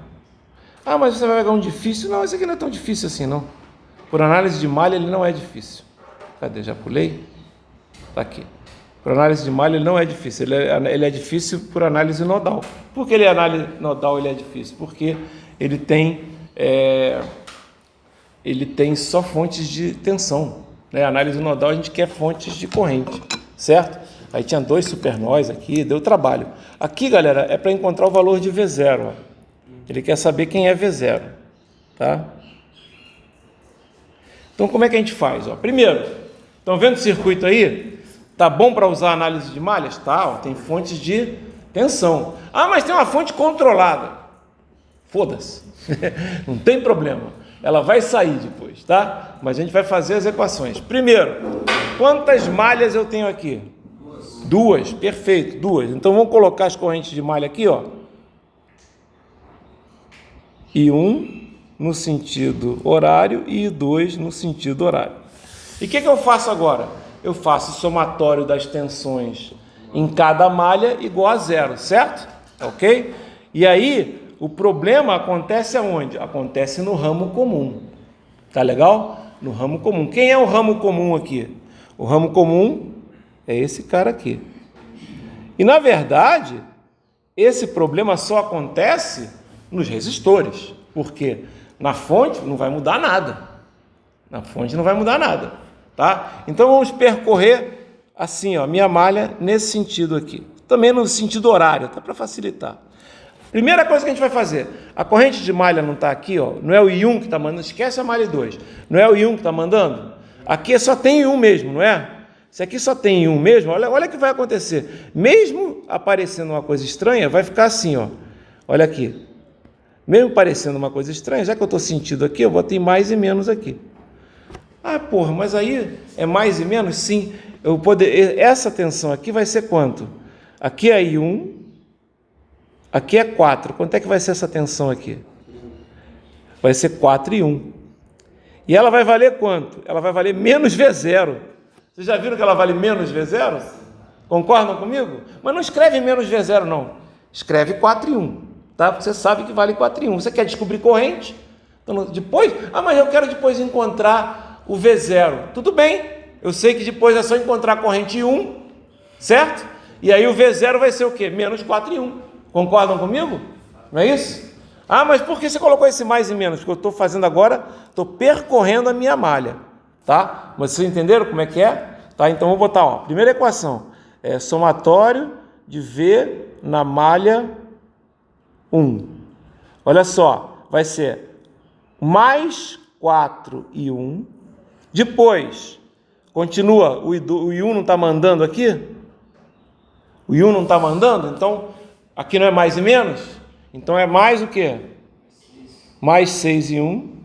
Mas você vai pegar um difícil? Não, esse aqui não é tão difícil assim não. Por análise de malha ele não é difícil. Cadê? Já pulei? Tá aqui. Por análise de malha ele não é difícil, ele é difícil por análise nodal. Por que análise nodal ele é difícil? Porque ele tem só fontes de tensão, né? Análise nodal a gente quer fontes de corrente, certo? Aí tinha 2 supernós aqui, deu trabalho. Aqui, galera, é para encontrar o valor de V0. Ó. Ele quer saber quem é V0, tá? Então, como é que a gente faz? Ó? Primeiro, estão vendo o circuito aí? Tá bom para usar análise de malhas? Tá, ó, tem fontes de tensão. Mas tem uma fonte controlada. Foda-se. Não tem problema. Ela vai sair depois, tá? Mas a gente vai fazer as equações. Primeiro, quantas malhas eu tenho aqui? 2, perfeito, 2. Então vamos colocar as correntes de malha aqui, ó. I1 no sentido horário e I2 no sentido horário. E o que eu faço agora? Eu faço o somatório das tensões em cada malha igual a 0, certo? Ok? E aí, o problema acontece aonde? Acontece no ramo comum. Tá legal? No ramo comum. Quem é o ramo comum aqui? O ramo comum é esse cara aqui. E, na verdade, esse problema só acontece nos resistores. Por quê? Na fonte não vai mudar nada. Na fonte não vai mudar nada. Tá? Então vamos percorrer assim, ó, minha malha nesse sentido aqui. Também no sentido horário, tá? Para facilitar. Primeira coisa que a gente vai fazer, a corrente de malha não está aqui, ó, não é o I1 que está mandando, esquece a malha 2, não é o I1 que está mandando? Aqui só tem I1 mesmo, não é? Se aqui só tem I1 mesmo, olha o que vai acontecer. Mesmo aparecendo uma coisa estranha, vai ficar assim, ó. Olha aqui. Mesmo parecendo uma coisa estranha, já que eu estou sentindo aqui, eu botei mais e menos aqui. Mas aí é mais e menos? Sim. Essa tensão aqui vai ser quanto? Aqui é I1, aqui é 4. Quanto é que vai ser essa tensão aqui? Vai ser 4 e 1. E ela vai valer quanto? Ela vai valer menos V0. Vocês já viram que ela vale menos V0? Concordam comigo? Mas não escreve menos V0 não. Escreve 4 e 1. Tá? Porque você sabe que vale 4 e 1. Você quer descobrir corrente? Então, depois? Mas eu quero depois encontrar o V0. Tudo bem. Eu sei que depois é só encontrar a corrente 1, certo? E aí o V0 vai ser o quê? Menos 4 e 1. Concordam comigo? Não é isso? Mas por que você colocou esse mais e menos? Porque eu estou fazendo agora, estou percorrendo a minha malha. tá? Mas vocês entenderam como é que é? Tá? Então, vou botar, ó, primeira equação, somatório de V na malha 1. Olha só, vai ser mais 4 e 1. Depois, continua, o I1 não está mandando aqui? O I1 não está mandando? Então, aqui não é mais e menos? Então, é mais o quê? Mais 6 e 1.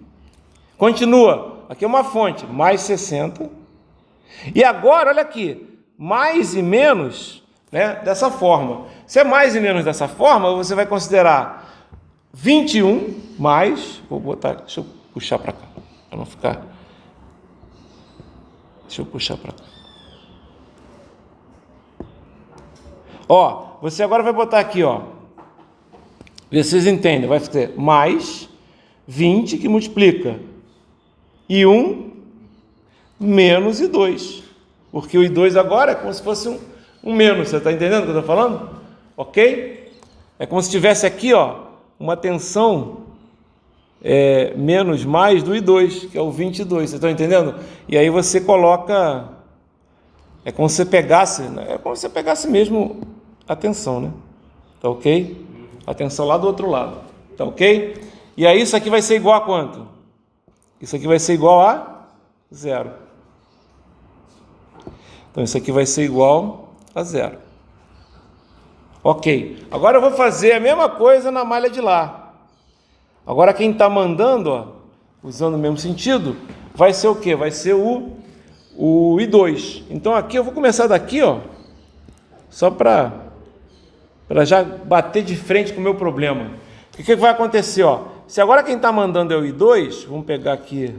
Continua, aqui é uma fonte, mais 60. E agora, olha aqui, mais e menos, né, dessa forma. Se é mais e menos dessa forma, você vai considerar 21 mais, vou botar, deixa eu puxar para cá, para não ficar, deixa eu puxar para cá. Ó, você agora vai botar aqui, ó, vocês entendem, vai ter mais 20 que multiplica e 1 menos I2, porque o I2 agora é como se fosse um menos, você está entendendo o que eu estou falando? Ok? É como se tivesse aqui, ó, uma tensão menos mais do I2, que é o 22, você está entendendo? E aí você coloca, é como se você pegasse mesmo a tensão, né? Tá ok? A tensão lá do outro lado, tá ok? E aí isso aqui vai ser igual a quanto? Isso aqui vai ser igual a 0. Então isso aqui vai ser igual a 0. Ok. Agora eu vou fazer a mesma coisa na malha de lá. Agora quem está mandando, ó, usando o mesmo sentido, vai ser o quê? Vai ser o I2. Então aqui eu vou começar daqui, ó, só para já bater de frente com o meu problema. O que vai acontecer, ó? Se agora quem está mandando é o I2, vamos pegar aqui,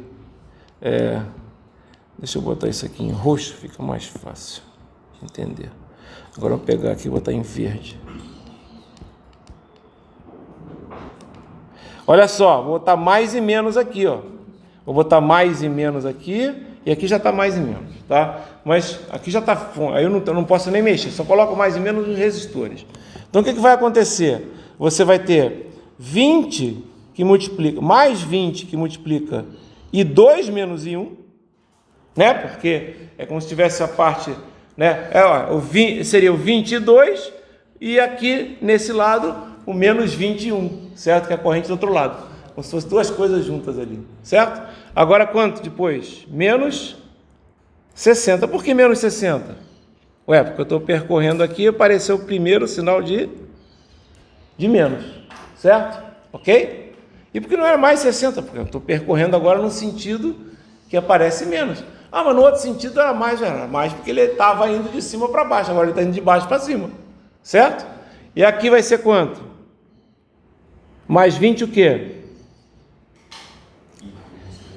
deixa eu botar isso aqui em roxo, fica mais fácil de entender. Agora eu vou pegar aqui e botar em verde. Olha só, vou botar mais e menos aqui, ó. Vou botar mais e menos aqui, e aqui já está mais e menos, tá? Mas aqui já está, aí eu não posso nem mexer, só coloco mais e menos nos resistores. Então o que vai acontecer? Você vai ter 20 que multiplica, mais 20 que multiplica I2 menos I1, né? Porque é como se tivesse a parte, né? Seria o 22 e aqui nesse lado o menos 21, certo? Que é a corrente do outro lado. Como se fossem duas coisas juntas ali, certo? Agora quanto depois? Menos 60. Por que menos 60? Ué, porque eu estou percorrendo aqui, apareceu o primeiro sinal de menos, certo? Ok? E por que não era mais 60? Porque eu estou percorrendo agora no sentido que aparece menos. Ah, mas no outro sentido era mais porque ele estava indo de cima para baixo, agora ele está indo de baixo para cima, certo? E aqui vai ser quanto? Mais 20 o quê?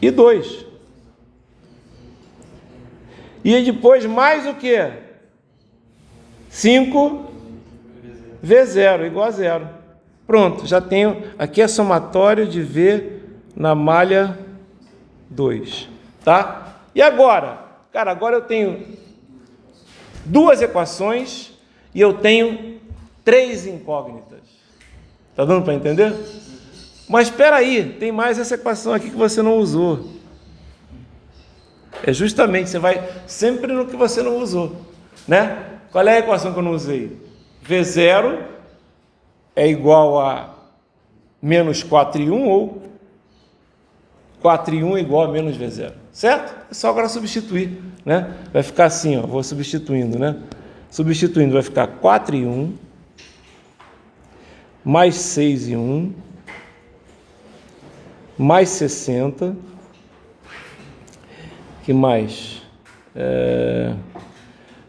E 2. E depois mais o quê? 5 V0 igual a 0. Pronto, já tenho, aqui é somatório de V na malha 2, tá? E agora? Cara, agora eu tenho duas equações e eu tenho 3 incógnitas. Tá dando para entender? Mas espera aí, tem mais essa equação aqui que você não usou. É justamente, você vai sempre no que você não usou, né? Qual é a equação que eu não usei? V0 é igual a menos 4 e 1 ou 4 e 1 é igual a menos V0, certo? É só agora substituir, né? Vai ficar assim, ó, vou substituindo, né? Substituindo, vai ficar 4 e 1 mais 6 e 1 mais 60, que mais?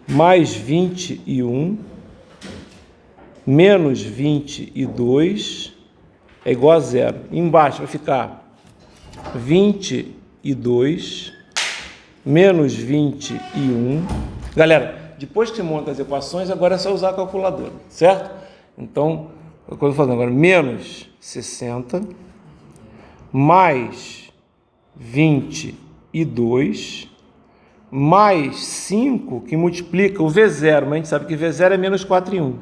Mais 21 menos 22 é igual a 0. Embaixo vai ficar 22 menos 21. Galera, depois que você monta as equações, agora é só usar a calculadora, certo? Então, o que eu estou fazendo agora? Menos 60 mais 22 mais 5 que multiplica o V0, mas a gente sabe que V0 é menos 4 e 1.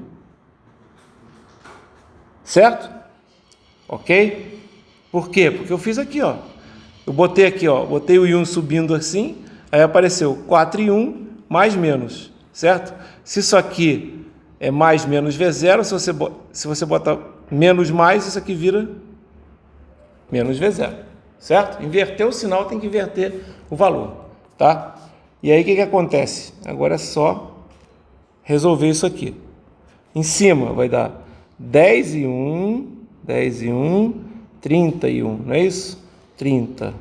Certo? Ok? Por quê? Porque eu fiz aqui, ó. Eu botei aqui, ó. Botei o I1 subindo assim, Aí apareceu 4 e 1, mais menos, certo? Se isso aqui é mais menos V0, se você botar menos mais, isso aqui vira menos V0, certo? Inverter o sinal tem que inverter o valor, tá? E aí o que acontece? Agora é só resolver isso aqui. Em cima vai dar 10 e 1, 30 e 1, não é isso? 30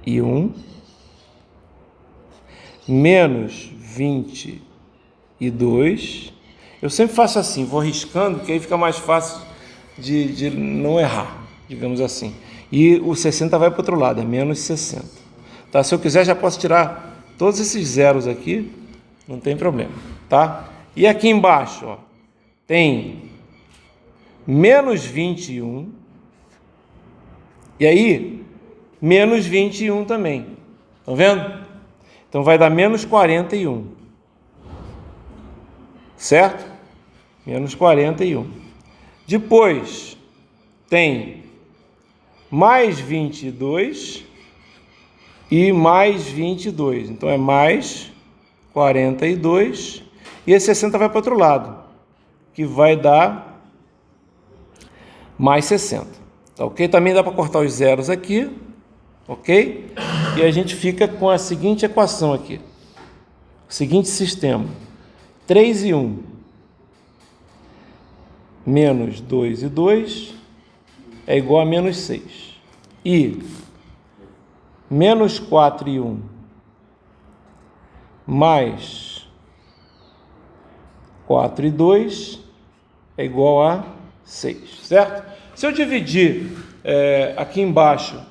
e 1, menos 22. Eu sempre faço assim, vou riscando, que aí fica mais fácil de não errar, digamos assim. E o 60 vai para o outro lado, é menos 60. Tá? Se eu quiser, já posso tirar todos esses zeros aqui, não tem problema, tá? E aqui embaixo, ó, tem menos 21, e aí, menos 21 também. Estão vendo? Então, vai dar menos 41. Certo? Menos 41. Depois, tem mais 22 e mais 22. Então, é mais 42. E esse 60 vai para o outro lado, que vai dar mais 60. Tá ok? Também dá para cortar os zeros aqui, ok? E a gente fica com a seguinte equação aqui. O seguinte sistema. 3 e 1 menos 2 e 2 é igual a menos 6. E menos 4 e 1 mais 4 e 2 é igual a 6, certo? Se eu dividir aqui embaixo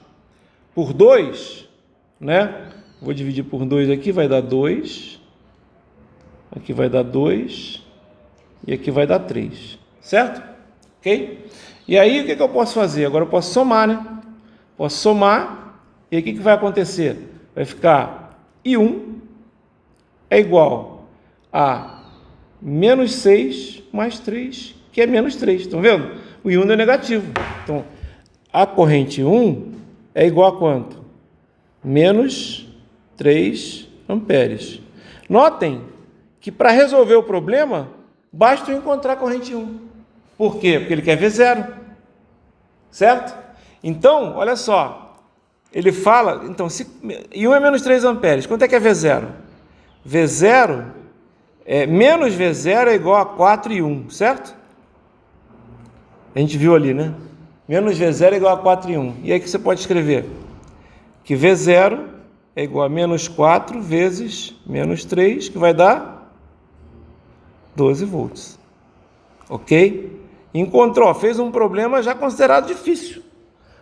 por 2, né? Vou dividir por 2 aqui, vai dar 2. Aqui vai dar 2 e aqui vai dar 3, certo? Ok? E aí, o que eu posso fazer? Agora eu posso somar, né? Posso somar, e aí o que vai acontecer? Vai ficar I1 é igual a menos 6 mais 3, que é menos 3, estão vendo? O I1 é negativo. Então, a corrente 1 é igual a quanto? Menos 3 amperes. Notem que para resolver o problema, basta eu encontrar a corrente 1. Por quê? Porque ele quer V0. Certo? Então, olha só. Ele fala, então, I1 é menos 3 amperes. Quanto é que é V0? V0 menos V0 é igual a 4 e 1, certo? A gente viu ali, né? Menos V0 é igual a 4 e 1. E aí que você pode escrever? Que V0 é igual a menos 4 vezes menos 3, que vai dar 12 volts. Ok? Encontrou, fez um problema já considerado difícil.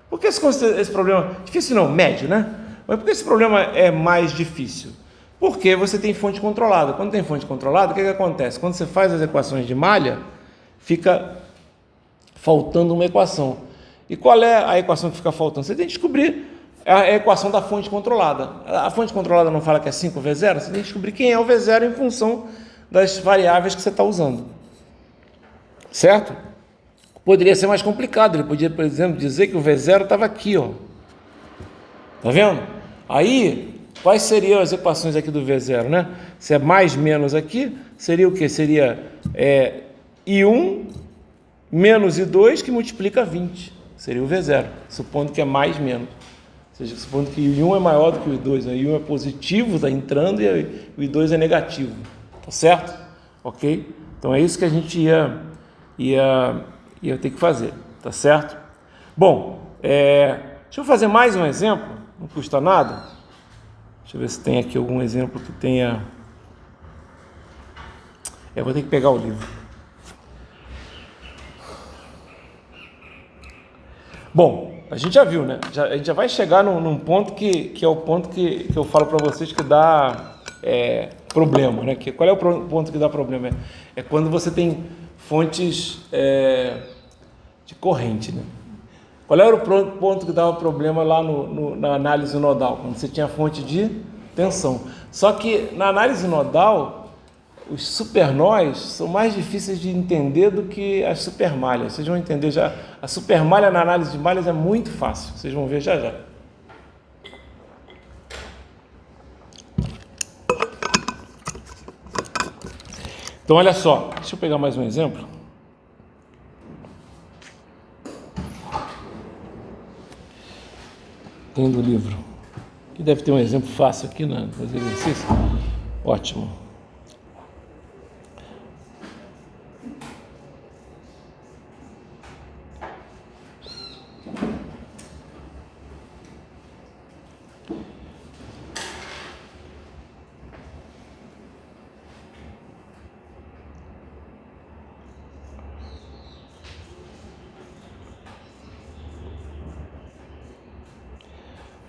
Por que esse problema... Difícil não, médio, né? Mas por que esse problema é mais difícil? Porque você tem fonte controlada. Quando tem fonte controlada, o que acontece? Quando você faz as equações de malha, fica faltando uma equação. E qual é a equação que fica faltando? Você tem que descobrir a equação da fonte controlada. A fonte controlada não fala que é 5V0? Você tem que descobrir quem é o V0 em função das variáveis que você está usando. Certo? Poderia ser mais complicado. Ele podia, por exemplo, dizer que o V0 estava aqui, ó. Tá vendo? Aí, quais seriam as equações aqui do V0, né? Se é mais menos aqui, seria o quê? Seria I1 menos I2 que multiplica 20. Seria o V0, supondo que é mais menos. Ou seja, supondo que o I1 é maior do que o I2. O I1 é positivo, está entrando, e o I2 é negativo. Tá certo? Ok? Então é isso que a gente ia ter que fazer. Tá certo? Bom, deixa eu fazer mais um exemplo. Não custa nada. Deixa eu ver se tem aqui algum exemplo que tenha... vou ter que pegar o livro. Bom, a gente já viu, né? A gente já vai chegar num ponto que é o ponto que eu falo para vocês que dá problema, né? Qual é o ponto que dá problema? É quando você tem fontes de corrente, né? Qual era o ponto que dava problema lá na análise nodal? Quando você tinha fonte de tensão. Só que na análise nodal, os supernós são mais difíceis de entender do que as supermalhas. Vocês vão entender já. A supermalha na análise de malhas é muito fácil. Vocês vão ver já já. Então, olha só, deixa eu pegar mais um exemplo. Tem do livro. Que deve ter um exemplo fácil aqui nos exercícios. Ótimo.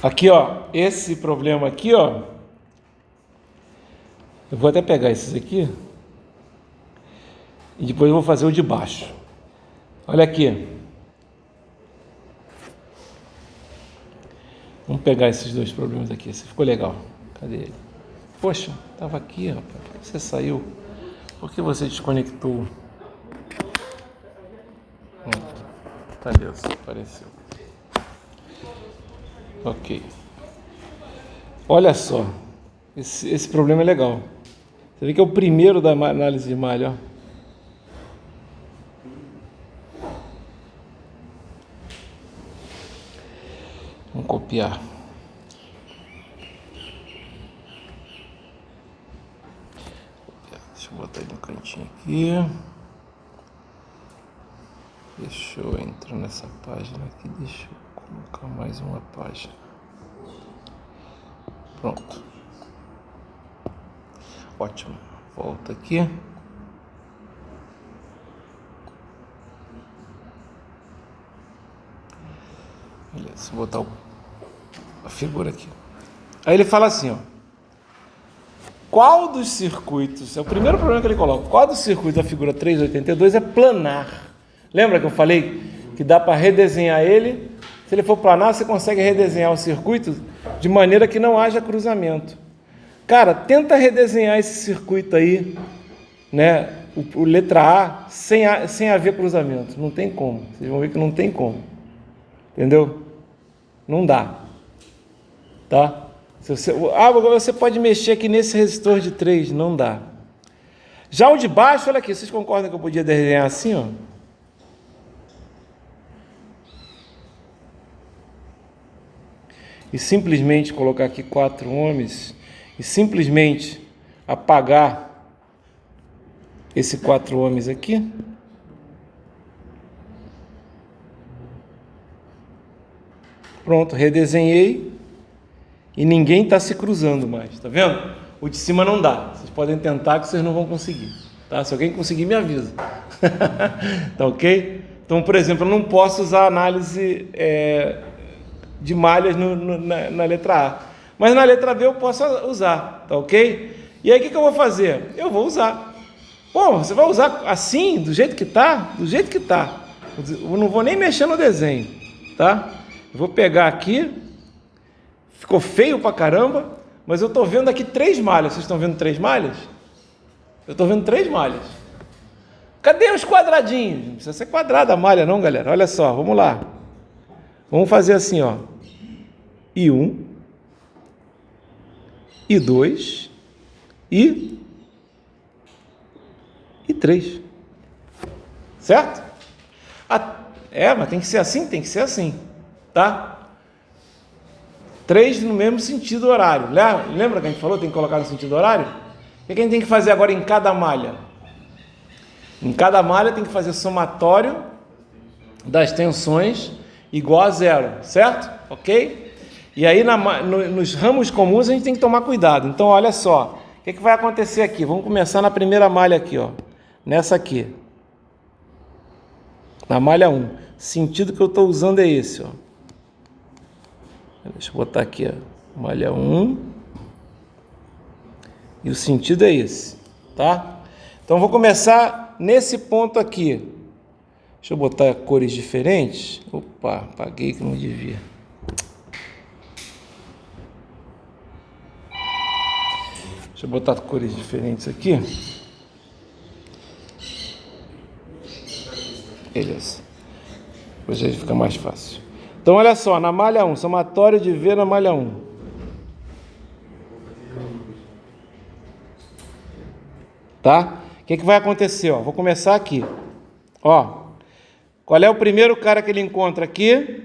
Aqui, ó, esse problema aqui, ó, eu vou até pegar esses aqui e depois eu vou fazer o de baixo. Olha aqui. Vamos pegar esses dois problemas aqui. Esse ficou legal. Cadê ele? Poxa, estava aqui, rapaz. Por que você saiu? Por que você desconectou? Cadê? Apareceu. Ok. Olha só. Esse problema é legal. Você vê que é o primeiro da análise de malha, ó. Vamos copiar. Deixa eu botar ele no cantinho aqui. Deixa eu entrar nessa página aqui. Deixa eu colocar mais uma página. Pronto. Ótimo. Volta aqui. Beleza, vou botar a figura aqui. Aí ele fala assim, ó. Qual dos circuitos, é o primeiro problema que ele coloca, qual dos circuitos da figura 382 é planar? Lembra que eu falei que dá para redesenhar ele? Se ele for planar, você consegue redesenhar o circuito de maneira que não haja cruzamento. Cara, tenta redesenhar esse circuito aí, né? O letra A, sem haver cruzamento. Não tem como. Vocês vão ver que não tem como. Entendeu? Não dá. Tá? Você pode mexer aqui nesse resistor de 3. Não dá. Já o de baixo, olha aqui. Vocês concordam que eu podia desenhar assim, ó? E simplesmente colocar aqui 4 ohms e simplesmente apagar esse 4 ohms aqui. Pronto, redesenhei e ninguém está se cruzando mais, tá vendo? O de cima não dá, vocês podem tentar que vocês não vão conseguir, tá? Se alguém conseguir, me avisa. Tá ok? Então, por exemplo, eu não posso usar análise de malhas na letra A, mas na letra B eu posso usar, tá ok? E aí o que eu vou fazer? Eu vou usar. Pô, você vai usar assim, do jeito que tá? Do jeito que tá. Eu não vou nem mexer no desenho, tá? Eu vou pegar aqui, ficou feio pra caramba, mas eu tô vendo aqui 3 malhas. Vocês estão vendo 3 malhas? Eu tô vendo 3 malhas. Cadê os quadradinhos? Não precisa ser quadrada a malha não, galera. Olha só, vamos lá. Vamos fazer assim, ó. I1, I2 e 3. Certo? Mas tem que ser assim? Tem que ser assim. Tá? 3 no mesmo sentido horário. Lembra que a gente falou? Tem que colocar no sentido horário? O que a gente tem que fazer agora em cada malha? Em cada malha tem que fazer somatório das tensões igual a 0, certo? Ok? E aí nos ramos comuns a gente tem que tomar cuidado. Então olha só, o que vai acontecer aqui? Vamos começar na primeira malha aqui, ó. Nessa aqui. Na malha 1. O sentido que eu estou usando é esse, ó. Deixa eu botar aqui, ó. Malha 1. E o sentido é esse, tá? Então, vou começar nesse ponto aqui. Deixa eu botar cores diferentes. Opa, apaguei que não devia. Deixa eu botar cores diferentes aqui. Beleza. Hoje aí fica mais fácil. Então, olha só, na malha 1, somatório de V na malha 1. Tá? O que vai acontecer? Ó? Vou começar aqui. Ó, qual é o primeiro cara que ele encontra aqui?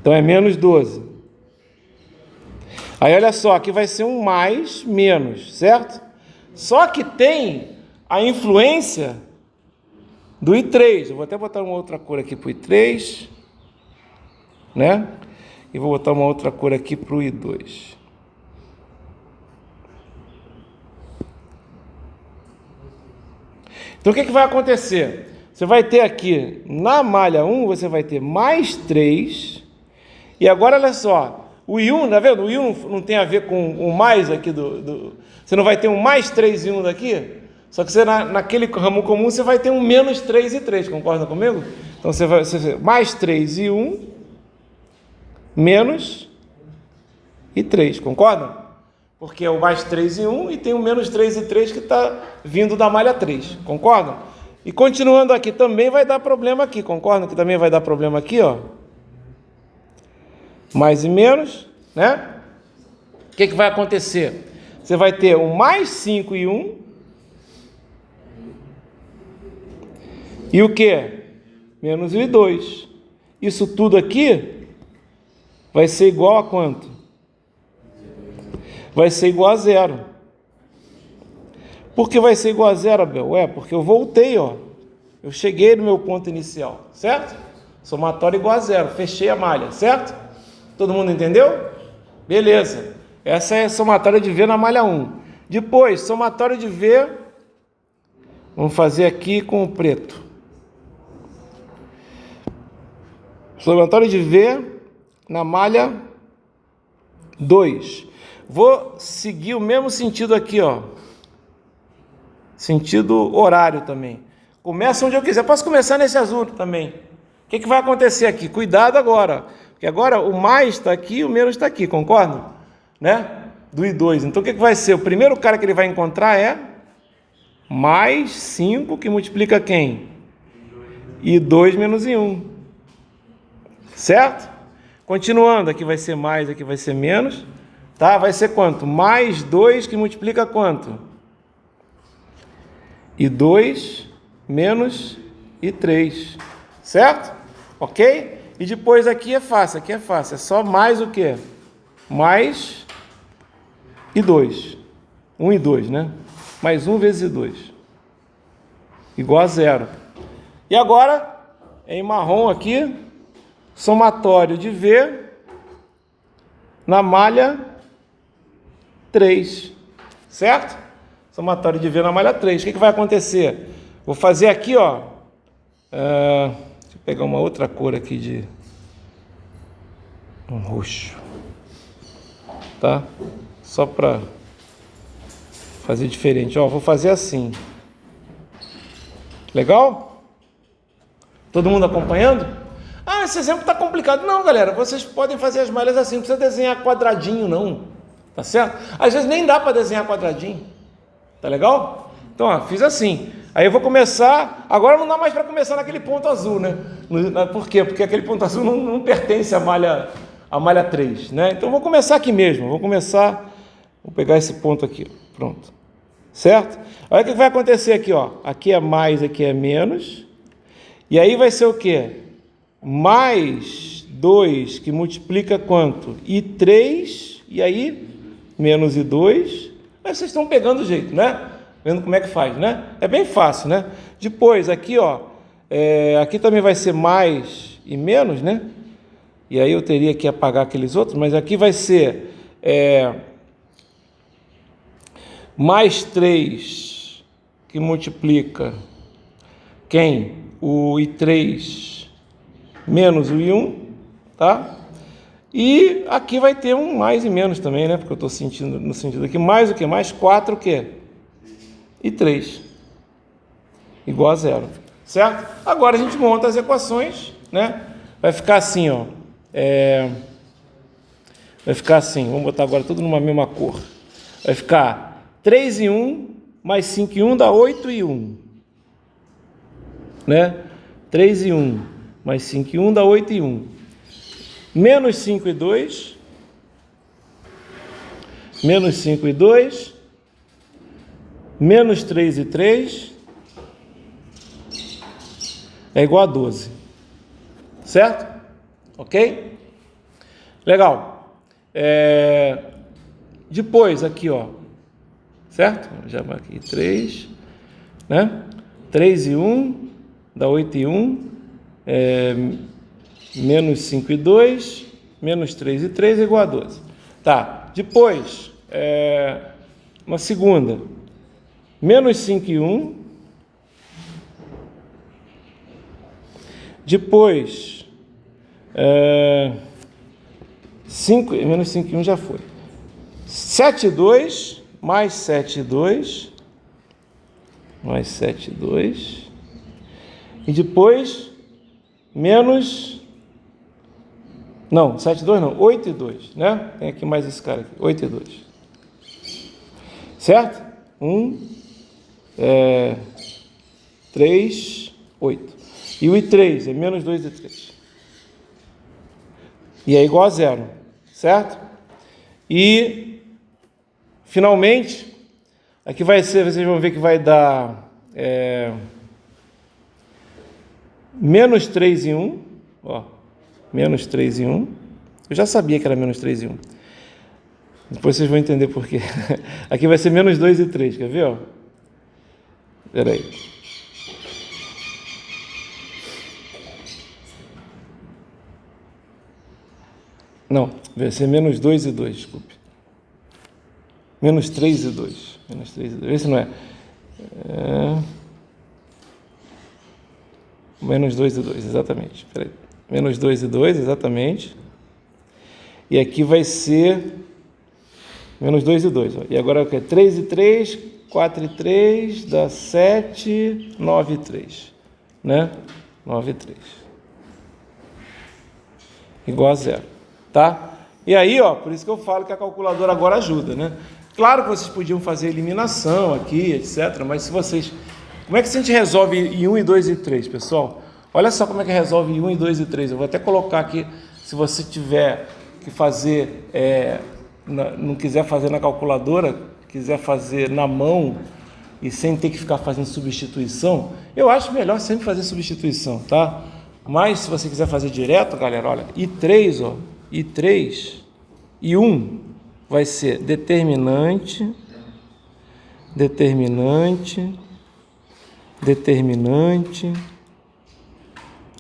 Então é menos 12. Aí olha só, aqui vai ser um mais, menos, certo? Só que tem a influência do I3. Eu vou até botar uma outra cor aqui para o I3, né? E vou botar uma outra cor aqui para o I2. Então o que vai acontecer? Você vai ter aqui, na malha 1, você vai ter mais 3. E agora olha só, o I1, tá vendo? O I1 não tem a ver com o mais aqui Você não vai ter um mais 3 e 1 daqui? Só que você, naquele ramo comum você vai ter um menos 3 e 3, concorda comigo? Então você vai mais 3 e 1, menos e 3, concorda? Porque é o mais 3 e 1 e tem o menos 3 e 3 que está vindo da malha 3, concorda? E continuando aqui, também vai dar problema aqui, concorda? Que também vai dar problema aqui, ó. Mais e menos, né? O que vai acontecer? Você vai ter o mais 5 e 1. E o que? Menos o I2. Isso tudo aqui vai ser igual a quanto? Vai ser igual a 0. Por que vai ser igual a 0, Abel? Porque eu voltei, ó. Eu cheguei no meu ponto inicial, certo? Somatório igual a 0. Fechei a malha, certo? Todo mundo entendeu? Beleza. Essa é a somatória de V na malha 1. Depois, somatória de V. Vamos fazer aqui com o preto. Somatória de V na malha 2. Vou seguir o mesmo sentido aqui, ó. Sentido horário também. Começa onde eu quiser. Posso começar nesse azul também. O que vai acontecer aqui? Cuidado agora. Porque agora o mais está aqui e o menos está aqui, concorda? Né? Do I2. Então o que vai ser? O primeiro cara que ele vai encontrar é mais 5, que multiplica quem? I2 menos I1. Certo? Continuando, aqui vai ser mais, aqui vai ser menos. Tá? Vai ser quanto? Mais 2 que multiplica quanto? I2 menos I3. Certo? Ok? E depois aqui é fácil, É só mais o quê? Mais I2. 1 e 2, né? Mais 1 vezes I2. Igual a 0. E agora, em marrom aqui, somatório de V na malha 3. Certo? Somatório de V na malha 3. O que vai acontecer? Vou fazer aqui, ó. Deixa eu pegar uma outra cor aqui de um roxo. Tá? Só para fazer diferente. Ó, vou fazer assim. Legal? Todo mundo acompanhando? Ah, esse exemplo está complicado. Não, galera, vocês podem fazer as malhas assim, não precisa desenhar quadradinho, não. Tá certo? Às vezes nem dá para desenhar quadradinho. Tá legal? Então, ó, fiz assim. Aí eu vou começar. Agora não dá mais para começar naquele ponto azul, né? Por quê? Porque aquele ponto azul não pertence à malha 3, né? Então eu vou começar aqui mesmo. Vou pegar esse ponto aqui. Pronto. Certo? Olha o que vai acontecer aqui, ó. Aqui é mais, aqui é menos. E aí vai ser o quê? Mais 2 que multiplica quanto? I3, e aí menos I2. Mas vocês estão pegando o jeito, né? Vendo como é que faz, né? É bem fácil, né? Depois, aqui, ó, aqui também vai ser mais e menos, né? E aí eu teria que apagar aqueles outros, mas aqui vai ser mais 3 que multiplica quem? O I3 menos o I1, tá? E aqui vai ter um mais e menos também, né? Porque eu estou sentindo no sentido aqui, mais o que? Mais 4 o quê? E 3. Igual a 0. Certo? Agora a gente monta as equações, né? Vai ficar assim, ó. Vai ficar assim, vamos botar agora tudo numa mesma cor. Vai ficar 3 e 1, mais 5 e 1 dá 8 e 1. Né? 3 e 1, mais 5 e 1 dá 8 e 1. Menos 5 e 2. Menos 5 e 2. menos 3 e 3 é igual a 12. Certo? Ok? Legal. Depois aqui, ó. Certo? Já marquei 3, né? 3 e 1 dá 8 e 1, menos 5 e 2, menos 3 e 3 é igual a 12. Tá, depois, uma segunda, menos 5 e 1, depois, menos 5 e 1 já foi, 7 e 2, mais 7 e 2, mais 7 e 2, e depois, menos, não, 7 e 2 não, 8 e 2, né? Tem aqui mais esse cara aqui, 8 e 2. Certo? 3, 8. E o I3 é menos 2 e 3. E é igual a 0, certo? E, finalmente, aqui vai ser, vocês vão ver que vai dar menos 3 e 1, ó, menos 3 e 1, eu já sabia que era menos 3 e 1, depois vocês vão entender por quê. Aqui vai ser menos 2 e 3, quer ver, ó? Espera aí. Não, vai ser menos 2 e 2, desculpe. Menos 3 e 2, menos 3 e 2, esse não é. Menos 2 e 2, exatamente. Peraí. Menos 2 e 2, exatamente. E aqui vai ser menos 2 e 2. Ó. E agora o que? 3 e 3, 4 e 3, dá 7, 9 e 3. Né? 9 e 3. Igual a 0. Tá? E aí, ó, por isso que eu falo que a calculadora agora ajuda, né? Claro que vocês podiam fazer eliminação aqui, etc. Mas se vocês... Como é que a gente resolve em 1 e 2 e 3, pessoal? Olha só como é que resolve em 1 e 2 e 3. Eu vou até colocar aqui, se você tiver que fazer, não quiser fazer na calculadora, quiser fazer na mão e sem ter que ficar fazendo substituição, eu acho melhor sempre fazer substituição, tá? Mas se você quiser fazer direto, galera, olha, I3, ó, I3 e 1 vai ser determinante,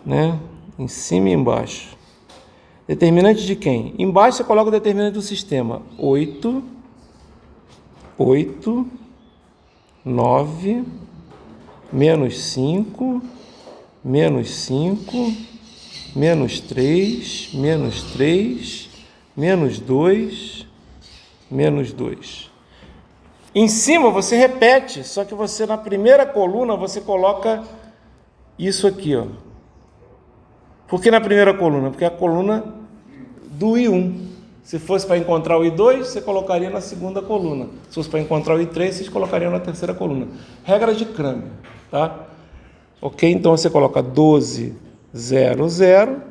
né? Em cima e embaixo. Determinante de quem? Embaixo você coloca o determinante do sistema. 8, 9, menos 5, menos 5, menos 3, menos 2, menos 2. Em cima você repete, só que você na primeira coluna você coloca isso aqui, ó. Por que na primeira coluna? Porque é a coluna do I1. Se fosse para encontrar o I2, você colocaria na segunda coluna. Se fosse para encontrar o I3, vocês colocariam na terceira coluna. Regra de Cramer, tá? Ok? Então você coloca 12, 0, 0,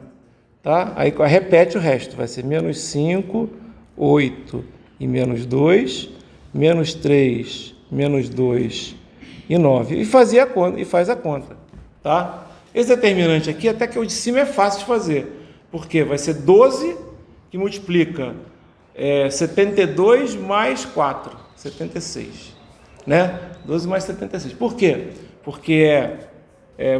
tá? Aí repete o resto, vai ser menos 5, 8 e menos 2, menos 3, menos 2 e 9. E faz a conta, tá? Esse determinante aqui, até que o de cima é fácil de fazer, porque vai ser 12 que multiplica 72 mais 4, 76, né? 12 mais 76. Por quê? Porque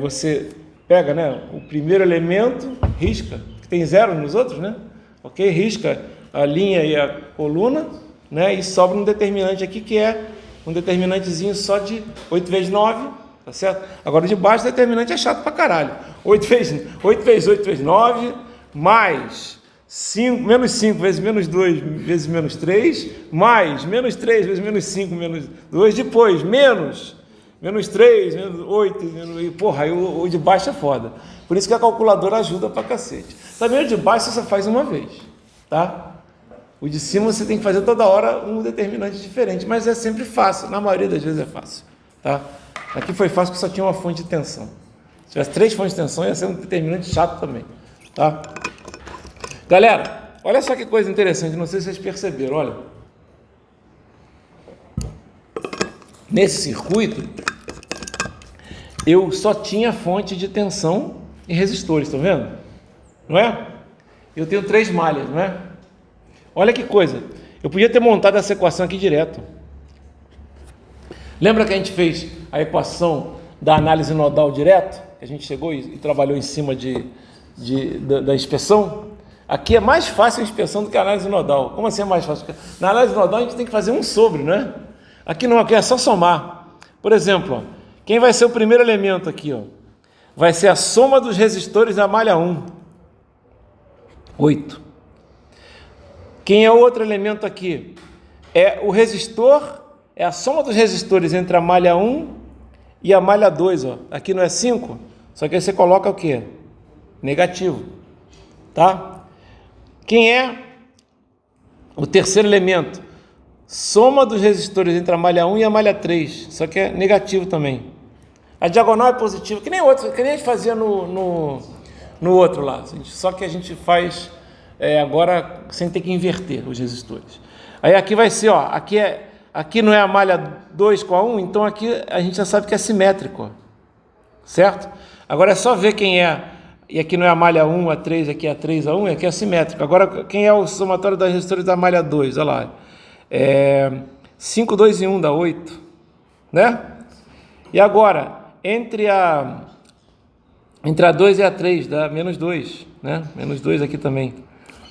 você pega, né, o primeiro elemento, risca, que tem 0 nos outros, né? Ok? Risca a linha e a coluna, né? E sobra um determinante aqui que é um determinantezinho só de 8 vezes 9, tá certo? Agora de baixo o determinante é chato pra caralho. 8 vezes 8 vezes 9, mais 5, menos 5 vezes menos 2 vezes menos 3, mais menos 3 vezes menos 5, menos 2, depois menos 3, menos 8, e porra, aí o de baixo é foda. Por isso que a calculadora ajuda pra cacete. Também o de baixo você faz uma vez, tá? O de cima você tem que fazer toda hora um determinante diferente, mas é sempre fácil, na maioria das vezes é fácil, tá? Aqui foi fácil porque só tinha uma fonte de tensão. Se tivesse 3 fontes de tensão, ia ser um determinante chato também, tá? Galera, olha só que coisa interessante, não sei se vocês perceberam, olha. nesse circuito, eu só tinha fonte de tensão e resistores, estão vendo? Não é? Eu tenho 3 malhas, não é? Olha que coisa, eu podia ter montado essa equação aqui direto. Lembra que a gente fez a equação da análise nodal direto? Que a gente chegou e trabalhou em cima da inspeção? Aqui é mais fácil a inspeção do que a análise nodal. Como assim é mais fácil? Na análise nodal a gente tem que fazer um sobre, não é? Aqui não, aqui é só somar. Por exemplo, ó, quem vai ser o primeiro elemento aqui? Ó? Vai ser a soma dos resistores da malha 1. 8. Quem é o outro elemento aqui? É o resistor, é a soma dos resistores entre a malha 1 e a malha 2. Ó. Aqui não é 5, só que aí você coloca o quê? Negativo. Tá? Quem é o terceiro elemento? Soma dos resistores entre a malha 1 e a malha 3, só que é negativo também. A diagonal é positiva, que nem a gente fazia no outro lá, só que a gente faz agora sem ter que inverter os resistores. Aí aqui vai ser, ó, aqui não é a malha 2 com a 1, então aqui a gente já sabe que é simétrico, ó, certo? Agora é só ver quem é. E aqui não é a malha 1, a 3, aqui é a 3 a 1, aqui é simétrico. Agora, quem é o somatório das resistores da malha 2? Olha lá. 5, 2 e 1 dá 8. Né? E agora, entre a 2 e a 3 dá menos 2. Né? Menos 2 aqui também.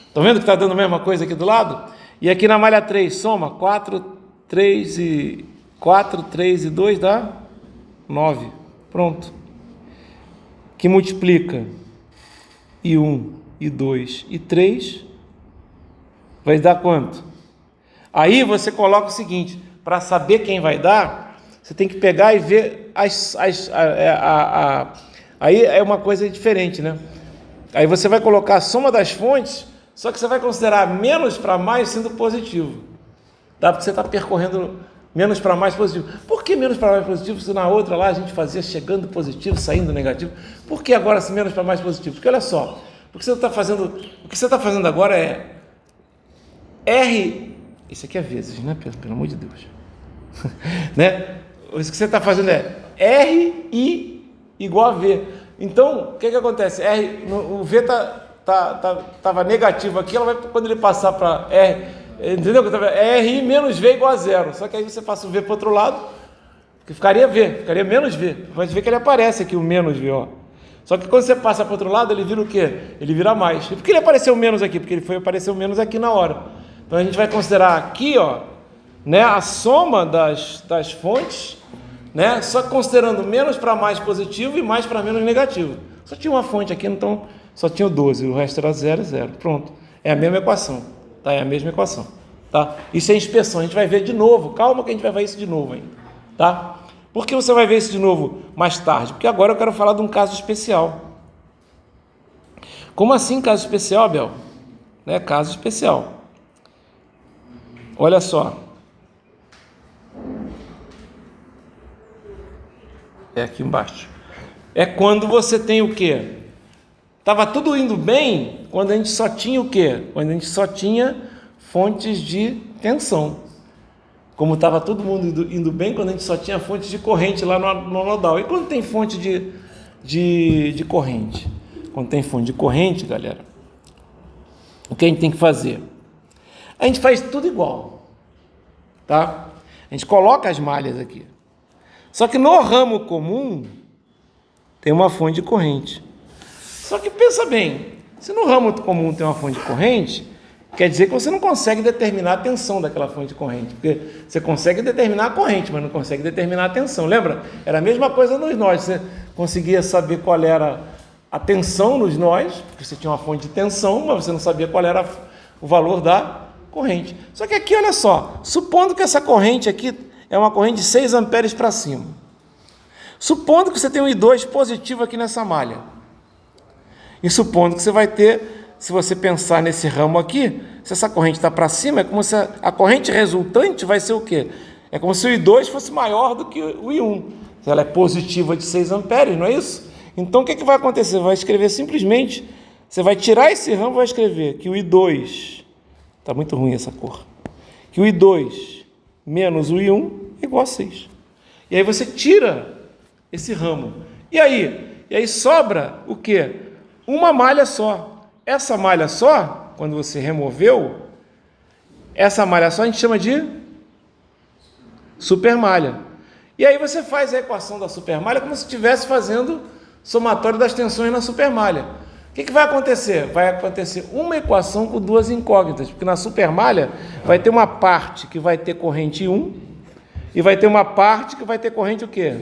Estão vendo que está dando a mesma coisa aqui do lado? E aqui na malha 3, soma 4, 3 e 2 dá 9. Pronto. Que multiplica e 1, e 2, e 3, vai dar quanto? Aí você coloca o seguinte, para saber quem vai dar, você tem que pegar e ver aí é uma coisa diferente, né? Aí você vai colocar a soma das fontes, só que você vai considerar menos para mais sendo positivo, tá? Porque você está percorrendo menos para mais positivo. Por que menos para mais positivo se na outra lá a gente fazia chegando positivo, saindo negativo? Por que agora se menos para mais positivo? Porque olha só, o que você está fazendo agora é R, isso aqui é vezes, né? Pelo amor de Deus. Né? O que você está fazendo é RI igual a V. Então, o que acontece? O V estava negativo aqui, quando ele passar para R, entendeu? RI menos V igual a 0. Só que aí você passa o V para o outro lado, que ficaria menos V. Vai ver que ele aparece aqui, o menos V, ó. Só que quando você passa para o outro lado, ele vira o quê? Ele vira mais. E por que ele apareceu menos aqui? Porque ele apareceu menos aqui na hora. Então a gente vai considerar aqui, ó, né, a soma das fontes, né, só considerando menos para mais positivo e mais para menos negativo. Só tinha uma fonte aqui, então só tinha o 12, o resto era 0, 0. Pronto. É a mesma equação. Tá? É a mesma equação. Tá? Isso é inspeção, a gente vai ver de novo. Calma que a gente vai ver isso de novo ainda. Tá? Por que você vai ver isso de novo mais tarde? Porque agora eu quero falar de um caso especial. Como assim caso especial, Abel? Né? Caso especial. Olha só. É aqui embaixo. É quando você tem o quê? Estava tudo indo bem quando a gente só tinha o quê? Quando a gente só tinha fontes de tensão. Como estava todo mundo indo bem quando a gente só tinha fontes de corrente lá no nodal. E quando tem fonte de corrente? Quando tem fonte de corrente, galera, o que a gente tem que fazer? A gente faz tudo igual. Tá? A gente coloca as malhas aqui. Só que no ramo comum tem uma fonte de corrente. Só que pensa bem, se no ramo comum tem uma fonte de corrente, quer dizer que você não consegue determinar a tensão daquela fonte de corrente, porque você consegue determinar a corrente, mas não consegue determinar a tensão. Lembra? Era a mesma coisa nos nós, você conseguia saber qual era a tensão nos nós, porque você tinha uma fonte de tensão, mas você não sabia qual era o valor da corrente. Só que aqui, olha só, supondo que essa corrente aqui é uma corrente de 6 amperes para cima, supondo que você tem um I2 positivo aqui nessa malha, e supondo que você vai ter, se você pensar nesse ramo aqui, se essa corrente está para cima, é como se a corrente resultante vai ser o quê? É como se o I2 fosse maior do que o I1. Se ela é positiva de 6 amperes, não é isso? Então o que vai acontecer? Vai escrever simplesmente, você vai tirar esse ramo e vai escrever que o I2, está muito ruim essa cor, que o I2 menos o I1 é igual a 6. E aí você tira esse ramo. E aí sobra o quê? Uma malha só. Essa malha só, quando você removeu, essa malha só a gente chama de supermalha. E aí você faz a equação da supermalha como se estivesse fazendo somatório das tensões na supermalha. O que vai acontecer? Vai acontecer uma equação com duas incógnitas, porque na supermalha vai ter uma parte que vai ter corrente I e vai ter uma parte que vai ter corrente o quê?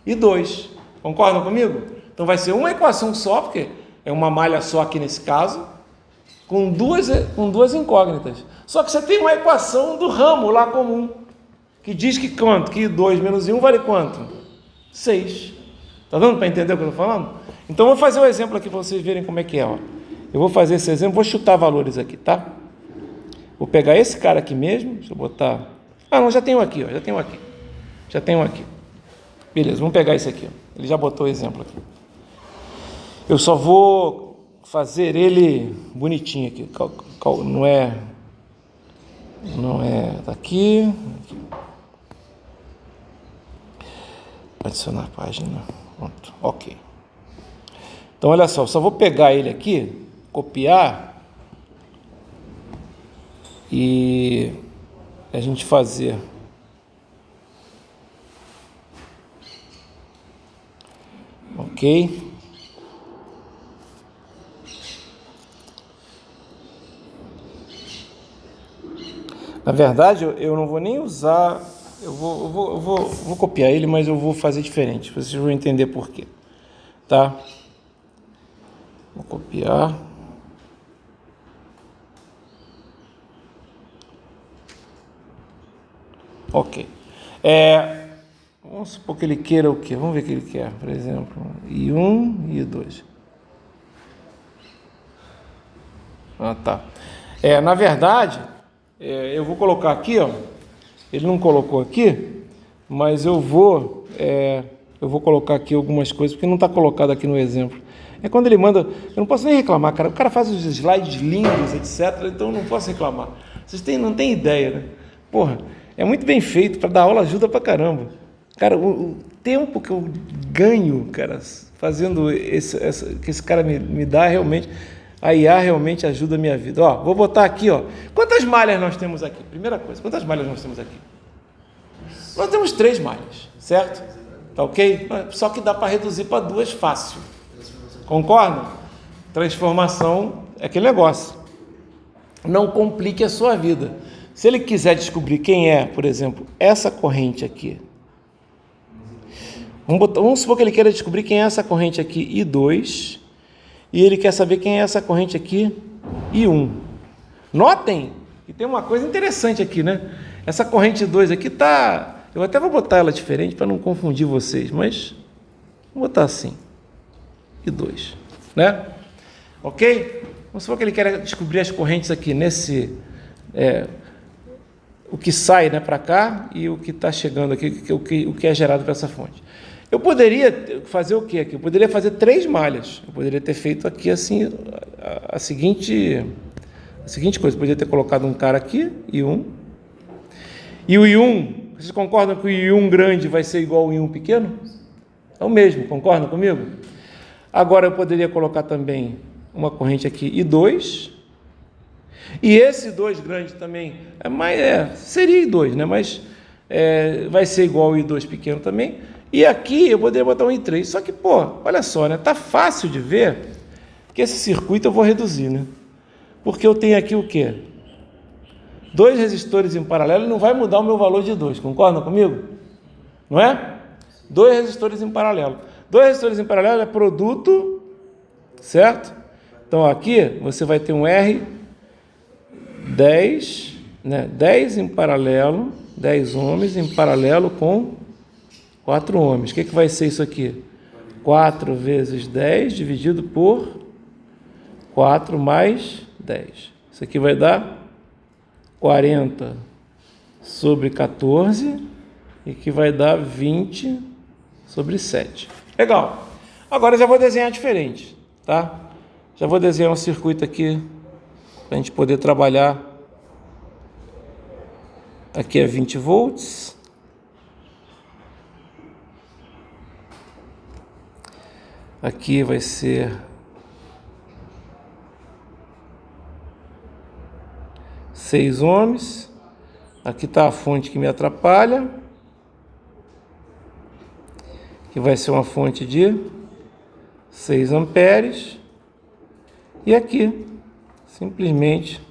I2. Concordam comigo? Então vai ser uma equação só, porque é uma malha só aqui nesse caso, com duas incógnitas. Só que você tem uma equação do ramo lá comum, que diz que quanto? Que I2 menos I1 vale quanto? 6. Está dando para entender o que eu estou falando? Então, eu vou fazer um exemplo aqui para vocês verem como é que é. Ó. Eu vou fazer esse exemplo, vou chutar valores aqui, tá? Vou pegar esse cara aqui mesmo, deixa eu botar... Ah, não, já tenho aqui, ó, já tenho aqui. Beleza, vamos pegar esse aqui. Ó. Ele já botou o exemplo aqui. Eu só vou fazer ele bonitinho aqui. Não é daqui. Adicionar página. Pronto, ok. Então, olha só, só vou pegar ele aqui, copiar e a gente fazer. Ok. Na verdade, eu não vou nem usar, eu vou copiar ele, mas eu vou fazer diferente, vocês vão entender por quê, tá? Vou copiar. Ok. Vamos supor que ele queira o quê? Vamos ver o que ele quer, por exemplo, I1 e I2. Ah, tá. Na verdade, eu vou colocar aqui, ó. Ele não colocou aqui, mas eu vou colocar aqui algumas coisas, porque não está colocado aqui no exemplo. Quando ele manda, eu não posso nem reclamar, cara. O cara faz os slides lindos, etc. Então eu não posso reclamar. Vocês não têm ideia, né? Porra, é muito bem feito, para dar aula ajuda pra caramba. Cara, o tempo que eu ganho, cara, fazendo que esse cara me dá, realmente, a IA realmente ajuda a minha vida. Ó, vou botar aqui, ó. Quantas malhas nós temos aqui? Primeira coisa, quantas malhas nós temos aqui? Nós temos 3 malhas, certo? Tá ok? Só que dá para reduzir para 2 fácil. Concordam? Transformação é aquele negócio. Não complique a sua vida. Se ele quiser descobrir quem é, por exemplo, essa corrente aqui. Vamos supor que ele queira descobrir quem é essa corrente aqui, I2, e ele quer saber quem é essa corrente aqui, I1. Notem que tem uma coisa interessante aqui, né? Essa corrente 2 aqui tá... Eu até vou botar ela diferente para não confundir vocês, mas vou botar assim. I2, né? Ok? Vamos supor que ele quer descobrir as correntes aqui nesse... o que sai, né, para cá e o que está chegando aqui, o que é gerado para essa fonte. Eu poderia fazer o quê aqui? Eu poderia fazer 3 malhas. Eu poderia ter feito aqui assim a seguinte coisa. Eu poderia ter colocado um cara aqui, I1. E o I1, vocês concordam que o I1 grande vai ser igual ao I1 pequeno? É o mesmo, concordam comigo? Agora eu poderia colocar também uma corrente aqui, I2. E esse 2 grande também, seria I2, né? Mas vai ser igual ao I2 pequeno também. E aqui eu poderia botar um I3. Só que, olha só, né? Tá fácil de ver que esse circuito eu vou reduzir, né? Porque eu tenho aqui o quê? 2 resistores em paralelo, não vai mudar o meu valor de 2. Concordam comigo? Não é? 2 resistores em paralelo. 2 resistores em paralelo é produto, certo? Então aqui você vai ter um R10, né? 10 em paralelo, 10 ohms em paralelo com 4 ohms. O que vai ser isso aqui? 4 vezes 10 dividido por 4 mais 10. Isso aqui vai dar 40 sobre 14 e que vai dar 20 sobre 7. Legal. Agora eu já vou desenhar diferente, tá? Já vou desenhar um circuito aqui para a gente poder trabalhar. Aqui é 20 volts. Aqui vai ser 6 ohms. Aqui está a fonte que me atrapalha, que vai ser uma fonte de 6 amperes. E aqui, simplesmente,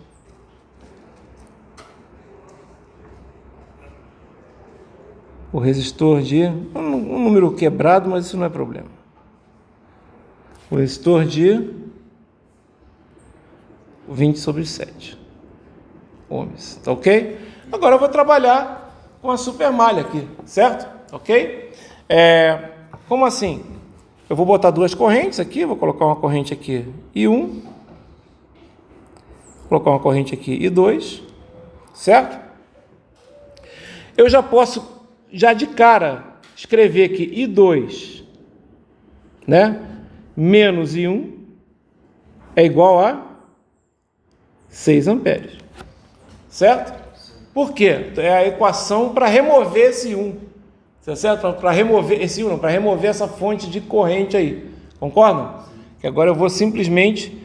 o resistor de um número quebrado, mas isso não é problema. O resistor de 20/7 ohms, tá ok? Agora eu vou trabalhar com a super malha aqui, certo? Ok? Como assim? Eu vou botar duas correntes aqui, vou colocar uma corrente aqui I1, vou colocar uma corrente aqui I2, certo? Eu já posso, já de cara, escrever que I2, né, menos I1 é igual a 6 amperes, certo? Por quê? É a equação para remover esse 1, certo? Para remover esse 1, não, para remover essa fonte de corrente aí, concordam? Que agora eu vou simplesmente,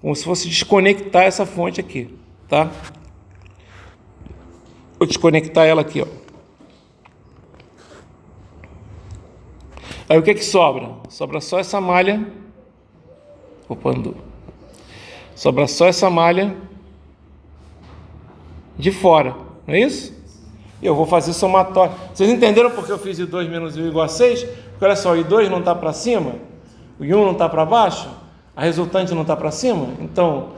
como se fosse desconectar essa fonte aqui, tá? Vou desconectar ela aqui, ó. Aí o que sobra? Sobra só essa malha. Opa, andou. Sobra só essa malha de fora, não é isso? E eu vou fazer somatório. Vocês entenderam porque eu fiz I2 menos I1 igual a 6? Porque olha só, o I2 não está para cima, o I1 não está para baixo, a resultante não está para cima, então,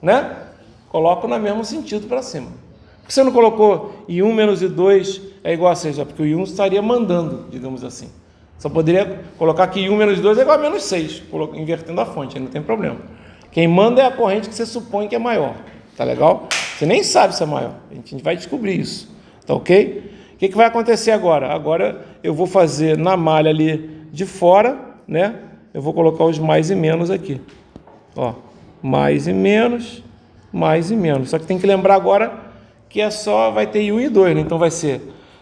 né? Coloco no mesmo sentido para cima. Por que você não colocou I1 menos I2 é igual a 6? Porque o I1 estaria mandando, digamos assim. Só poderia colocar que I1 menos I2 é igual a menos 6, invertendo a fonte, aí não tem problema. Quem manda é a corrente que você supõe que é maior, tá legal? Você nem sabe se é maior, a gente vai descobrir isso, tá ok? O que vai acontecer agora? Agora eu vou fazer na malha ali de fora, né? Eu vou colocar os mais e menos aqui, ó, mais e menos, mais e menos. Só que tem que lembrar agora que vai ter I1 e I2, né? Então vai ser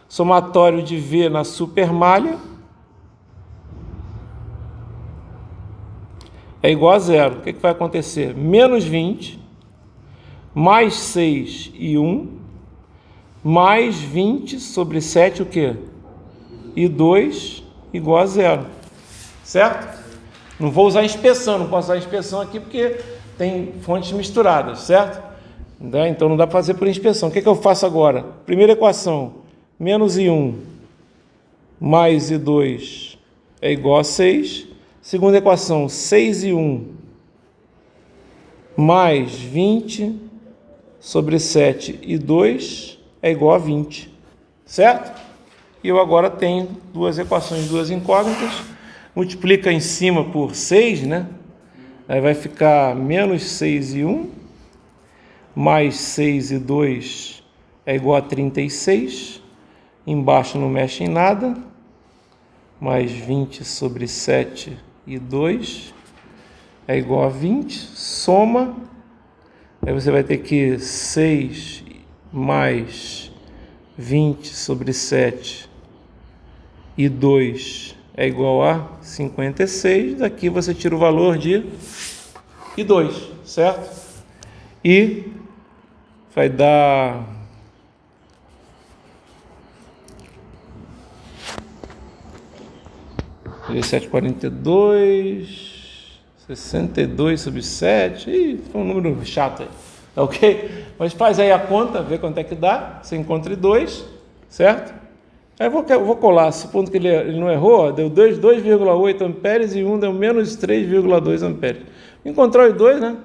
somatório de V na super malha é igual a zero. O que vai acontecer? Menos 20, mais 6 e 1, mais 20/7 o quê? E 2 igual a zero. Certo? Não vou usar inspeção, não posso usar inspeção aqui porque tem fontes misturadas, certo? Então não dá para fazer por inspeção. O que eu faço agora? Primeira equação, menos I1 mais I2 é igual a 6. Segunda equação, 6 e 1 mais 20/7 e 2 é igual a 20, certo? E eu agora tenho duas equações, duas incógnitas, multiplica em cima por 6, né? Aí vai ficar menos 6 e 1 mais 6 e 2 é igual a 36, embaixo não mexe em nada, mais 20/7 e 2 é igual a 20, soma, aí você vai ter que 6 mais 20/7 e 2 é igual a 56, daqui você tira o valor de I2, certo? E vai dar 742, 62/7, ih, foi um número chato aí, ok? Mas faz aí a conta, vê quanto é que dá, você encontra I2, certo? Aí eu vou colar, supondo que ele não errou, deu 2,8 amperes e 1 deu menos 3,2 amperes. Encontrar o I2, né?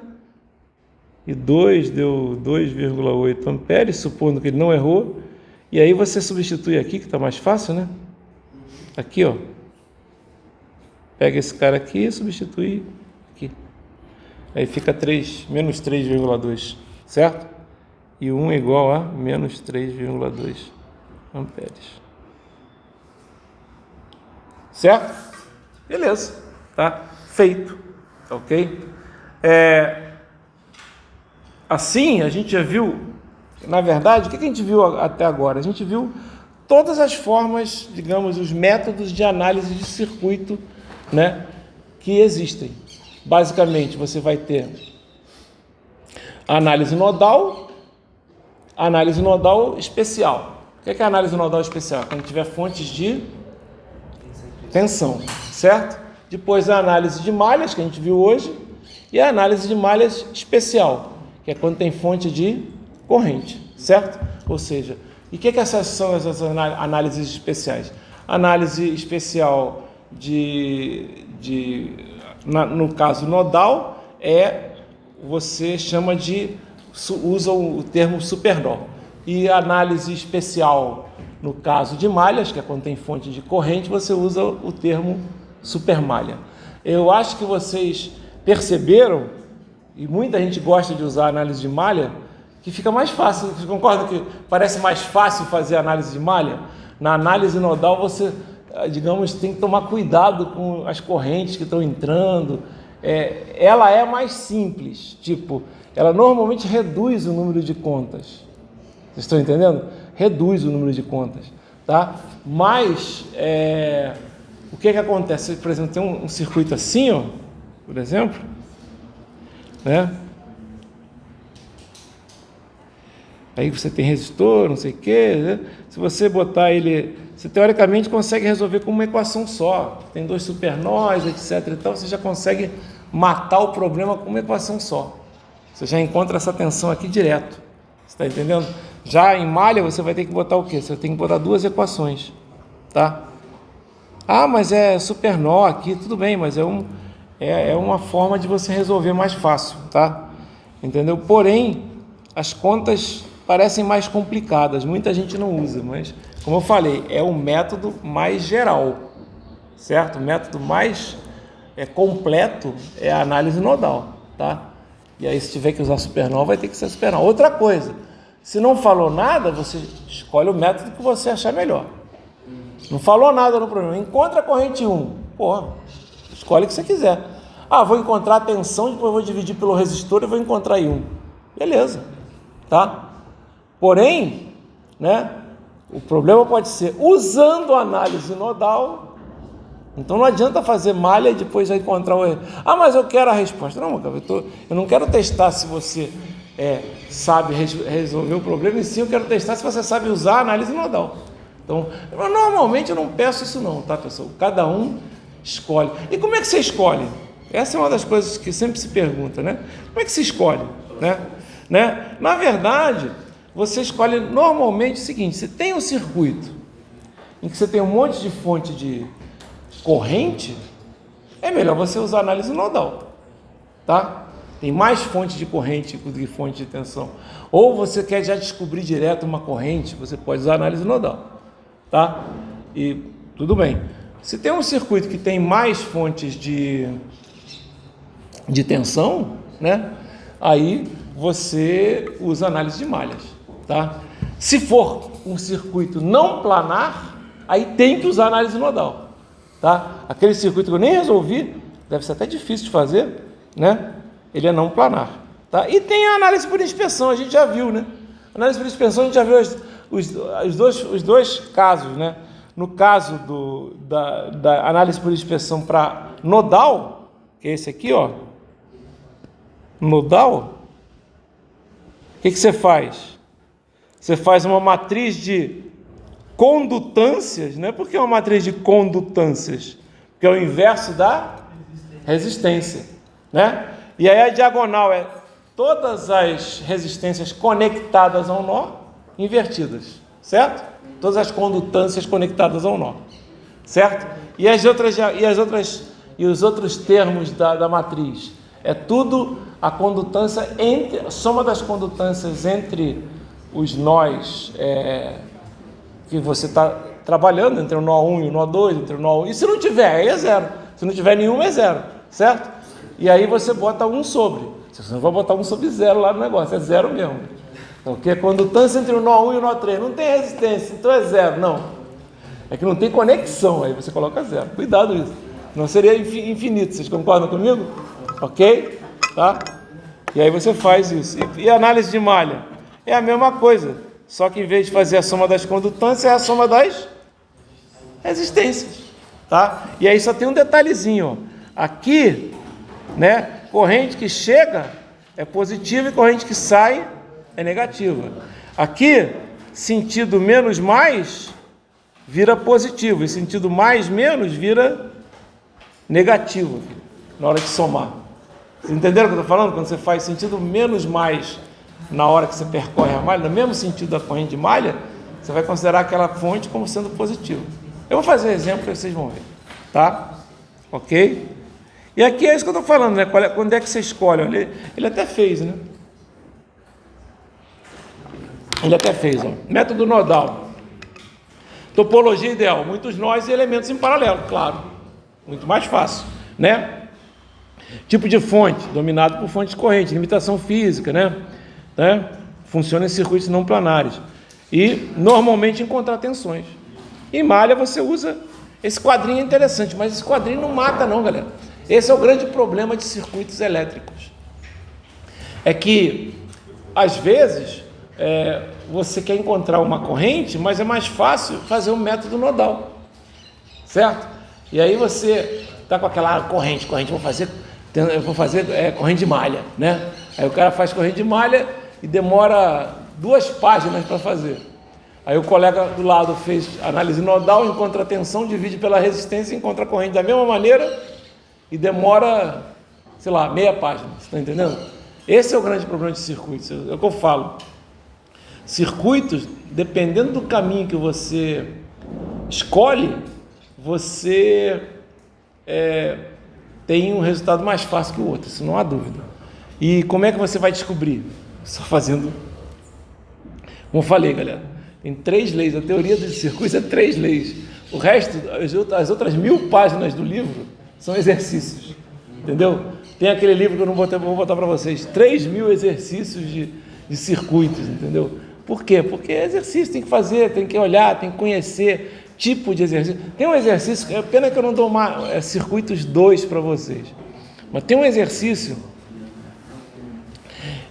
I2 deu 2,8 amperes, supondo que ele não errou, e aí você substitui aqui, que está mais fácil, né? Aqui, ó. Pega esse cara aqui e substitui aqui. Aí fica menos 3,2, certo? E 1 é igual a menos 3,2 amperes. Certo? Beleza, tá? Feito, ok? Assim, a gente já viu, na verdade, o que a gente viu até agora? A gente viu todas as formas, digamos, os métodos de análise de circuito né, que existem. Basicamente, você vai ter análise nodal especial. O que é a análise nodal especial? Quando tiver fontes de tensão, certo? Depois a análise de malhas, que a gente viu hoje, e a análise de malhas especial, que é quando tem fonte de corrente, certo? Ou seja, e o que essas são essas análises especiais? Análise especial no caso nodal, você chama usa o termo supernó. E análise especial no caso de malhas, que é quando tem fonte de corrente, você usa o termo supermalha. Eu acho que vocês perceberam, e muita gente gosta de usar a análise de malha, que fica mais fácil. Vocês concordam que parece mais fácil fazer análise de malha? Na análise nodal você, digamos, tem que tomar cuidado com as correntes que estão entrando. Ela é mais simples, tipo, ela normalmente reduz o número de contas. Vocês estão entendendo? Reduz o número de contas, tá? Mas, o que acontece? Por exemplo, tem um circuito assim, ó, por exemplo, né? Aí você tem resistor, não sei o quê, né? Se você botar ele, você teoricamente consegue resolver com uma equação só. Tem 2 supernós, etc. Então você já consegue matar o problema com uma equação só. Você já encontra essa tensão aqui direto. Você está entendendo? Já em malha você vai ter que botar o quê? Você tem que botar 2 equações, tá? Ah, mas é supernó aqui, tudo bem, mas é uma forma de você resolver mais fácil, tá? Entendeu? Porém, as contas parecem mais complicadas, muita gente não usa, mas, como eu falei, é o método mais geral, certo? O método mais completo é a análise nodal, tá? E aí, se tiver que usar supernó, vai ter que ser supernó. Outra coisa, se não falou nada, você escolhe o método que você achar melhor. Não falou nada no problema, encontra a corrente 1, escolhe o que você quiser. Ah, vou encontrar a tensão, depois vou dividir pelo resistor e vou encontrar I1. Beleza, tá? Porém, né, o problema pode ser usando a análise nodal. Então não adianta fazer malha e depois já encontrar o erro. Ah, mas eu quero a resposta. Não, eu não quero testar se você sabe resolver o problema, e sim eu quero testar se você sabe usar a análise nodal. Então, normalmente eu não peço isso não, tá, pessoal? Cada um escolhe. E como é que você escolhe? Essa é uma das coisas que sempre se pergunta, né? Como é que se escolhe, né? Na verdade, você escolhe normalmente o seguinte: você tem um circuito em que você tem um monte de fonte de corrente, é melhor você usar a análise nodal, tá? Tem mais fonte de corrente do que fonte de tensão. Ou você quer já descobrir direto uma corrente, você pode usar a análise nodal, tá? E tudo bem. Se tem um circuito que tem mais fontes de tensão, né? Aí você usa análise de malhas, tá? Se for um circuito não planar, aí tem que usar análise nodal, tá? Aquele circuito que eu nem resolvi, deve ser até difícil de fazer, né? Ele é não planar, tá? E tem a análise por inspeção, a gente já viu, né? Análise por inspeção, a gente já viu os dois casos, né? No caso da análise por inspeção para nodal, que é esse aqui, ó, nodal, o que você faz? Você faz uma matriz de condutâncias, né? Por que uma matriz de condutâncias? Porque é o inverso da resistência, né? E aí a diagonal é todas as resistências conectadas ao nó invertidas, certo? Todas as condutâncias conectadas ao nó, certo? E os outros termos da matriz é tudo a condutância a soma das condutâncias entre os nós que você está trabalhando, entre o nó 1 e o nó 2, entre o nó 1, e se não tiver, aí é zero. Se não tiver nenhum, é zero, certo? E aí você bota 1 sobre. Você não vai botar 1 sobre 0 lá no negócio, é zero mesmo. Então, que é a condutância entre o nó 1 e o nó 3. Não tem resistência, então é zero. Não. É que não tem conexão, aí você coloca zero. Cuidado isso. Não seria infinito, vocês concordam comigo? Ok? Tá? E aí você faz isso. E a análise de malha? É a mesma coisa. Só que em vez de fazer a soma das condutâncias, é a soma das resistências. tá? E aí só tem um detalhezinho, ó. Aqui, né, corrente que chega é positiva e corrente que sai é negativa. Aqui, sentido menos mais vira positivo e sentido mais menos vira negativo na hora de somar. Vocês entenderam o que eu estou falando? Quando você faz sentido menos mais na hora que você percorre a malha, no mesmo sentido da corrente de malha, você vai considerar aquela fonte como sendo positiva. Eu vou fazer um exemplo que vocês vão ver, tá? Ok? E aqui é isso que eu estou falando, né? Quando é que você escolhe? Ele até fez, né? Ele até fez, ó. Método nodal. Topologia ideal. Muitos nós e elementos em paralelo, claro. Muito mais fácil, né? Tipo de fonte, dominado por fontes correntes, limitação física, né? Funciona em circuitos não planares. E normalmente em contratensões. Em malha você usa... Esse quadrinho é interessante, mas esse quadrinho não mata não, galera. Esse é o grande problema de circuitos elétricos. É que, às vezes, você quer encontrar uma corrente, mas é mais fácil fazer um método nodal. Certo? E aí você está com aquela corrente, eu vou fazer corrente de malha, né? Aí o cara faz corrente de malha e demora 2 páginas para fazer. Aí o colega do lado fez análise nodal, encontra a tensão, divide pela resistência e encontra a corrente da mesma maneira e demora, sei lá, meia página. Você está entendendo? Esse é o grande problema de circuitos. É o que eu falo. Circuitos, dependendo do caminho que você escolhe, você tem um resultado mais fácil que o outro, isso não há dúvida. E como é que você vai descobrir? Só fazendo... Como eu falei, galera, tem 3 leis. A teoria dos circuitos é 3 leis. O resto, as outras 1000 páginas do livro são exercícios. Entendeu? Tem aquele livro que eu não vou botar para vocês, 3.000 exercícios de circuitos, entendeu? Por quê? Porque é exercício, tem que fazer, tem que olhar, tem que conhecer tipo de exercício. Tem um exercício, é pena que eu não dou circuitos 2 para vocês, mas tem um exercício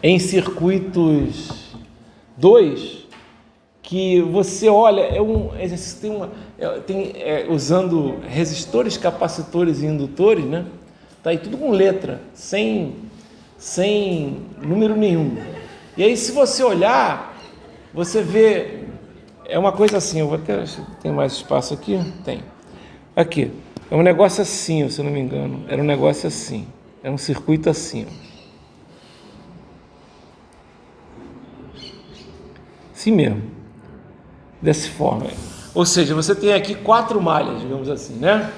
em circuitos 2 que você olha, é um exercício, usando resistores, capacitores e indutores, né? Tá aí tudo com letra, sem número nenhum. E aí, se você olhar, você vê, é uma coisa assim, eu vou até, tem mais espaço aqui? Tem. Aqui, é um negócio assim, se eu não me engano, era um negócio assim, era um circuito assim, ó. Assim mesmo, dessa forma. Ou seja, você tem aqui 4 malhas, digamos assim, né?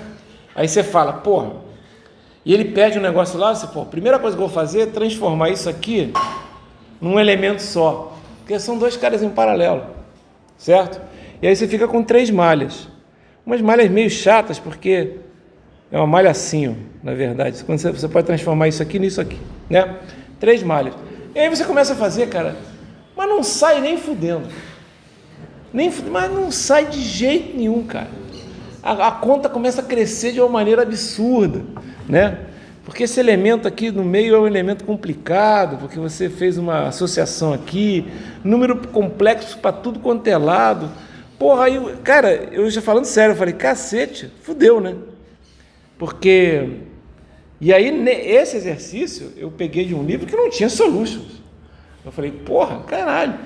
Aí você fala, porra, e ele pede um negócio lá, você, pô, a primeira coisa que eu vou fazer é transformar isso aqui num elemento só, porque são 2 caras em paralelo, certo? E aí você fica com 3 malhas, umas malhas meio chatas, porque é uma malha assim, ó, na verdade, quando você pode transformar isso aqui nisso aqui, né? 3 malhas. E aí você começa a fazer, cara, mas não sai nem fudendo, mas não sai de jeito nenhum, cara. A conta começa a crescer de uma maneira absurda, né? Porque esse elemento aqui no meio é um elemento complicado, porque você fez uma associação aqui, número complexo para tudo quanto é lado. Porra, aí, cara, eu já falando sério, eu falei, cacete, fudeu, né? Porque... E aí, esse exercício, eu peguei de um livro que não tinha solutions. Eu falei, porra, caralho.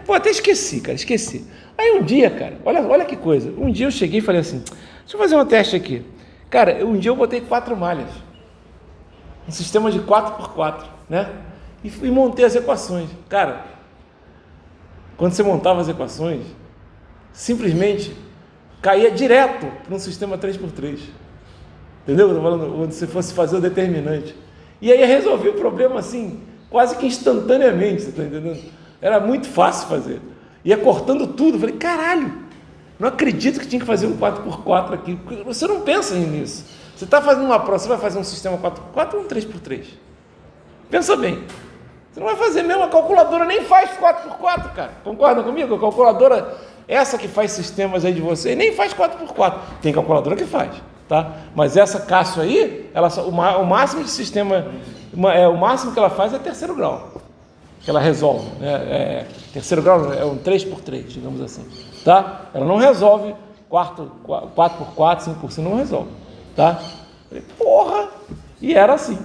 Pô, até esqueci, cara, esqueci. Aí um dia, cara, olha que coisa. Um dia eu cheguei e falei assim, deixa eu fazer um teste aqui. Cara, um dia eu botei 4 malhas. Um sistema de 4x4, né? E montei as equações. Cara, quando você montava as equações, simplesmente caía direto para um sistema 3x3. Entendeu? Eu tô falando, quando você fosse fazer o determinante. E aí resolvi o problema assim, quase que instantaneamente, você está entendendo? Era muito fácil fazer. Ia cortando tudo. Falei, caralho, não acredito que tinha que fazer um 4x4 aqui. Você não pensa nisso. Você está fazendo uma prova, você vai fazer um sistema 4x4 ou um 3x3? Pensa bem. Você não vai fazer mesmo, a calculadora nem faz 4x4, cara. Concordam comigo? A calculadora, essa que faz sistemas aí de você, nem faz 4x4. Tem calculadora que faz, tá? Mas essa Cássio aí, o máximo de sistema, o máximo que ela faz é 3º grau. Que ela resolve, né? 3º grau é um 3x3, digamos assim, tá? Ela não resolve 4x4, 5x5 não resolve, tá? Falei, porra! E era assim,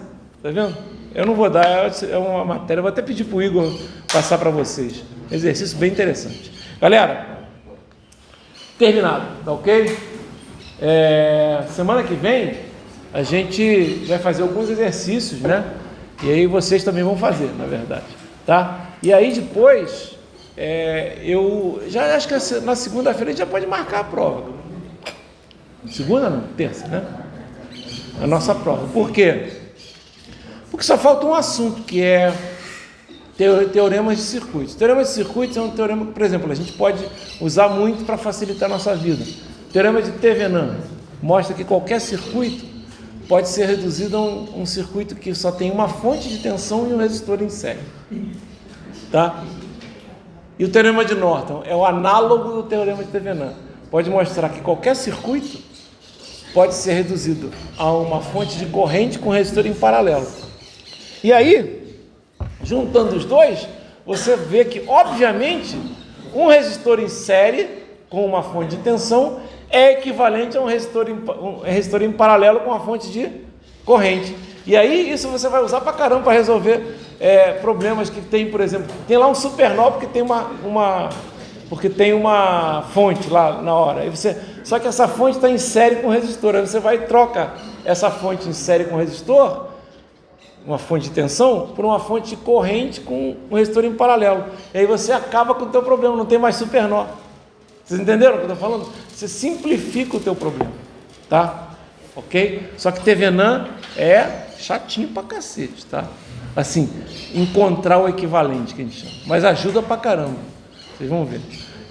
tá vendo? Eu não vou dar, é uma matéria, eu vou até pedir para o Igor passar para vocês. Exercício bem interessante. Galera, terminado, tá ok? Semana que vem a gente vai fazer alguns exercícios, né? E aí vocês também vão fazer, na verdade, tá? E aí depois, eu já acho que na segunda-feira a gente já pode marcar a prova. Segunda não, terça, né? A nossa prova. Por quê? Porque só falta um assunto, que é teoremas de circuitos. Teoremas de circuitos é um teorema que, por exemplo, a gente pode usar muito para facilitar a nossa vida. O teorema de Thevenin mostra que qualquer circuito pode ser reduzido a um circuito que só tem uma fonte de tensão e um resistor em série. Tá? E o teorema de Norton é o análogo do teorema de Thevenin. Pode mostrar que qualquer circuito pode ser reduzido a uma fonte de corrente com resistor em paralelo. E aí, juntando os dois, você vê que, obviamente, um resistor em série com uma fonte de tensão é equivalente a um resistor em paralelo com uma fonte de corrente. E aí, isso você vai usar pra caramba para resolver problemas que tem, por exemplo, tem lá um supernova porque tem uma fonte lá na hora. Só que essa fonte está em série com o resistor. Aí você vai e troca essa fonte em série com o resistor, uma fonte de tensão, por uma fonte de corrente com um resistor em paralelo. E aí você acaba com o teu problema, não tem mais supernova. Vocês entenderam o que eu estou falando? Você simplifica o teu problema, tá? Ok? Só que Thevenin é chatinho pra cacete, tá? Assim, encontrar o equivalente que a gente chama. Mas ajuda pra caramba. Vocês vão ver.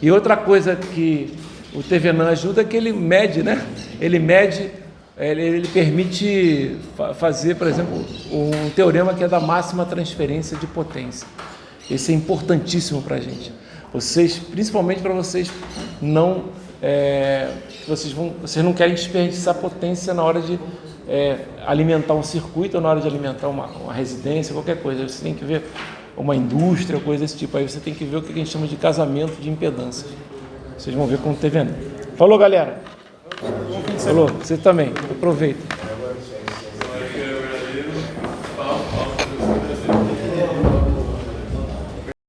E outra coisa que o Thevenin ajuda é que ele mede, né? Ele permite fazer, por exemplo, um teorema que é da máxima transferência de potência. Esse é importantíssimo para a gente. Principalmente para vocês vocês não querem desperdiçar potência na hora de alimentar um circuito ou na hora de alimentar uma residência, qualquer coisa. Você tem que ver uma indústria, coisa desse tipo. Aí você tem que ver o que a gente chama de casamento de impedância. Vocês vão ver como Thevenin. Falou, galera. Falou, você também. Aproveita.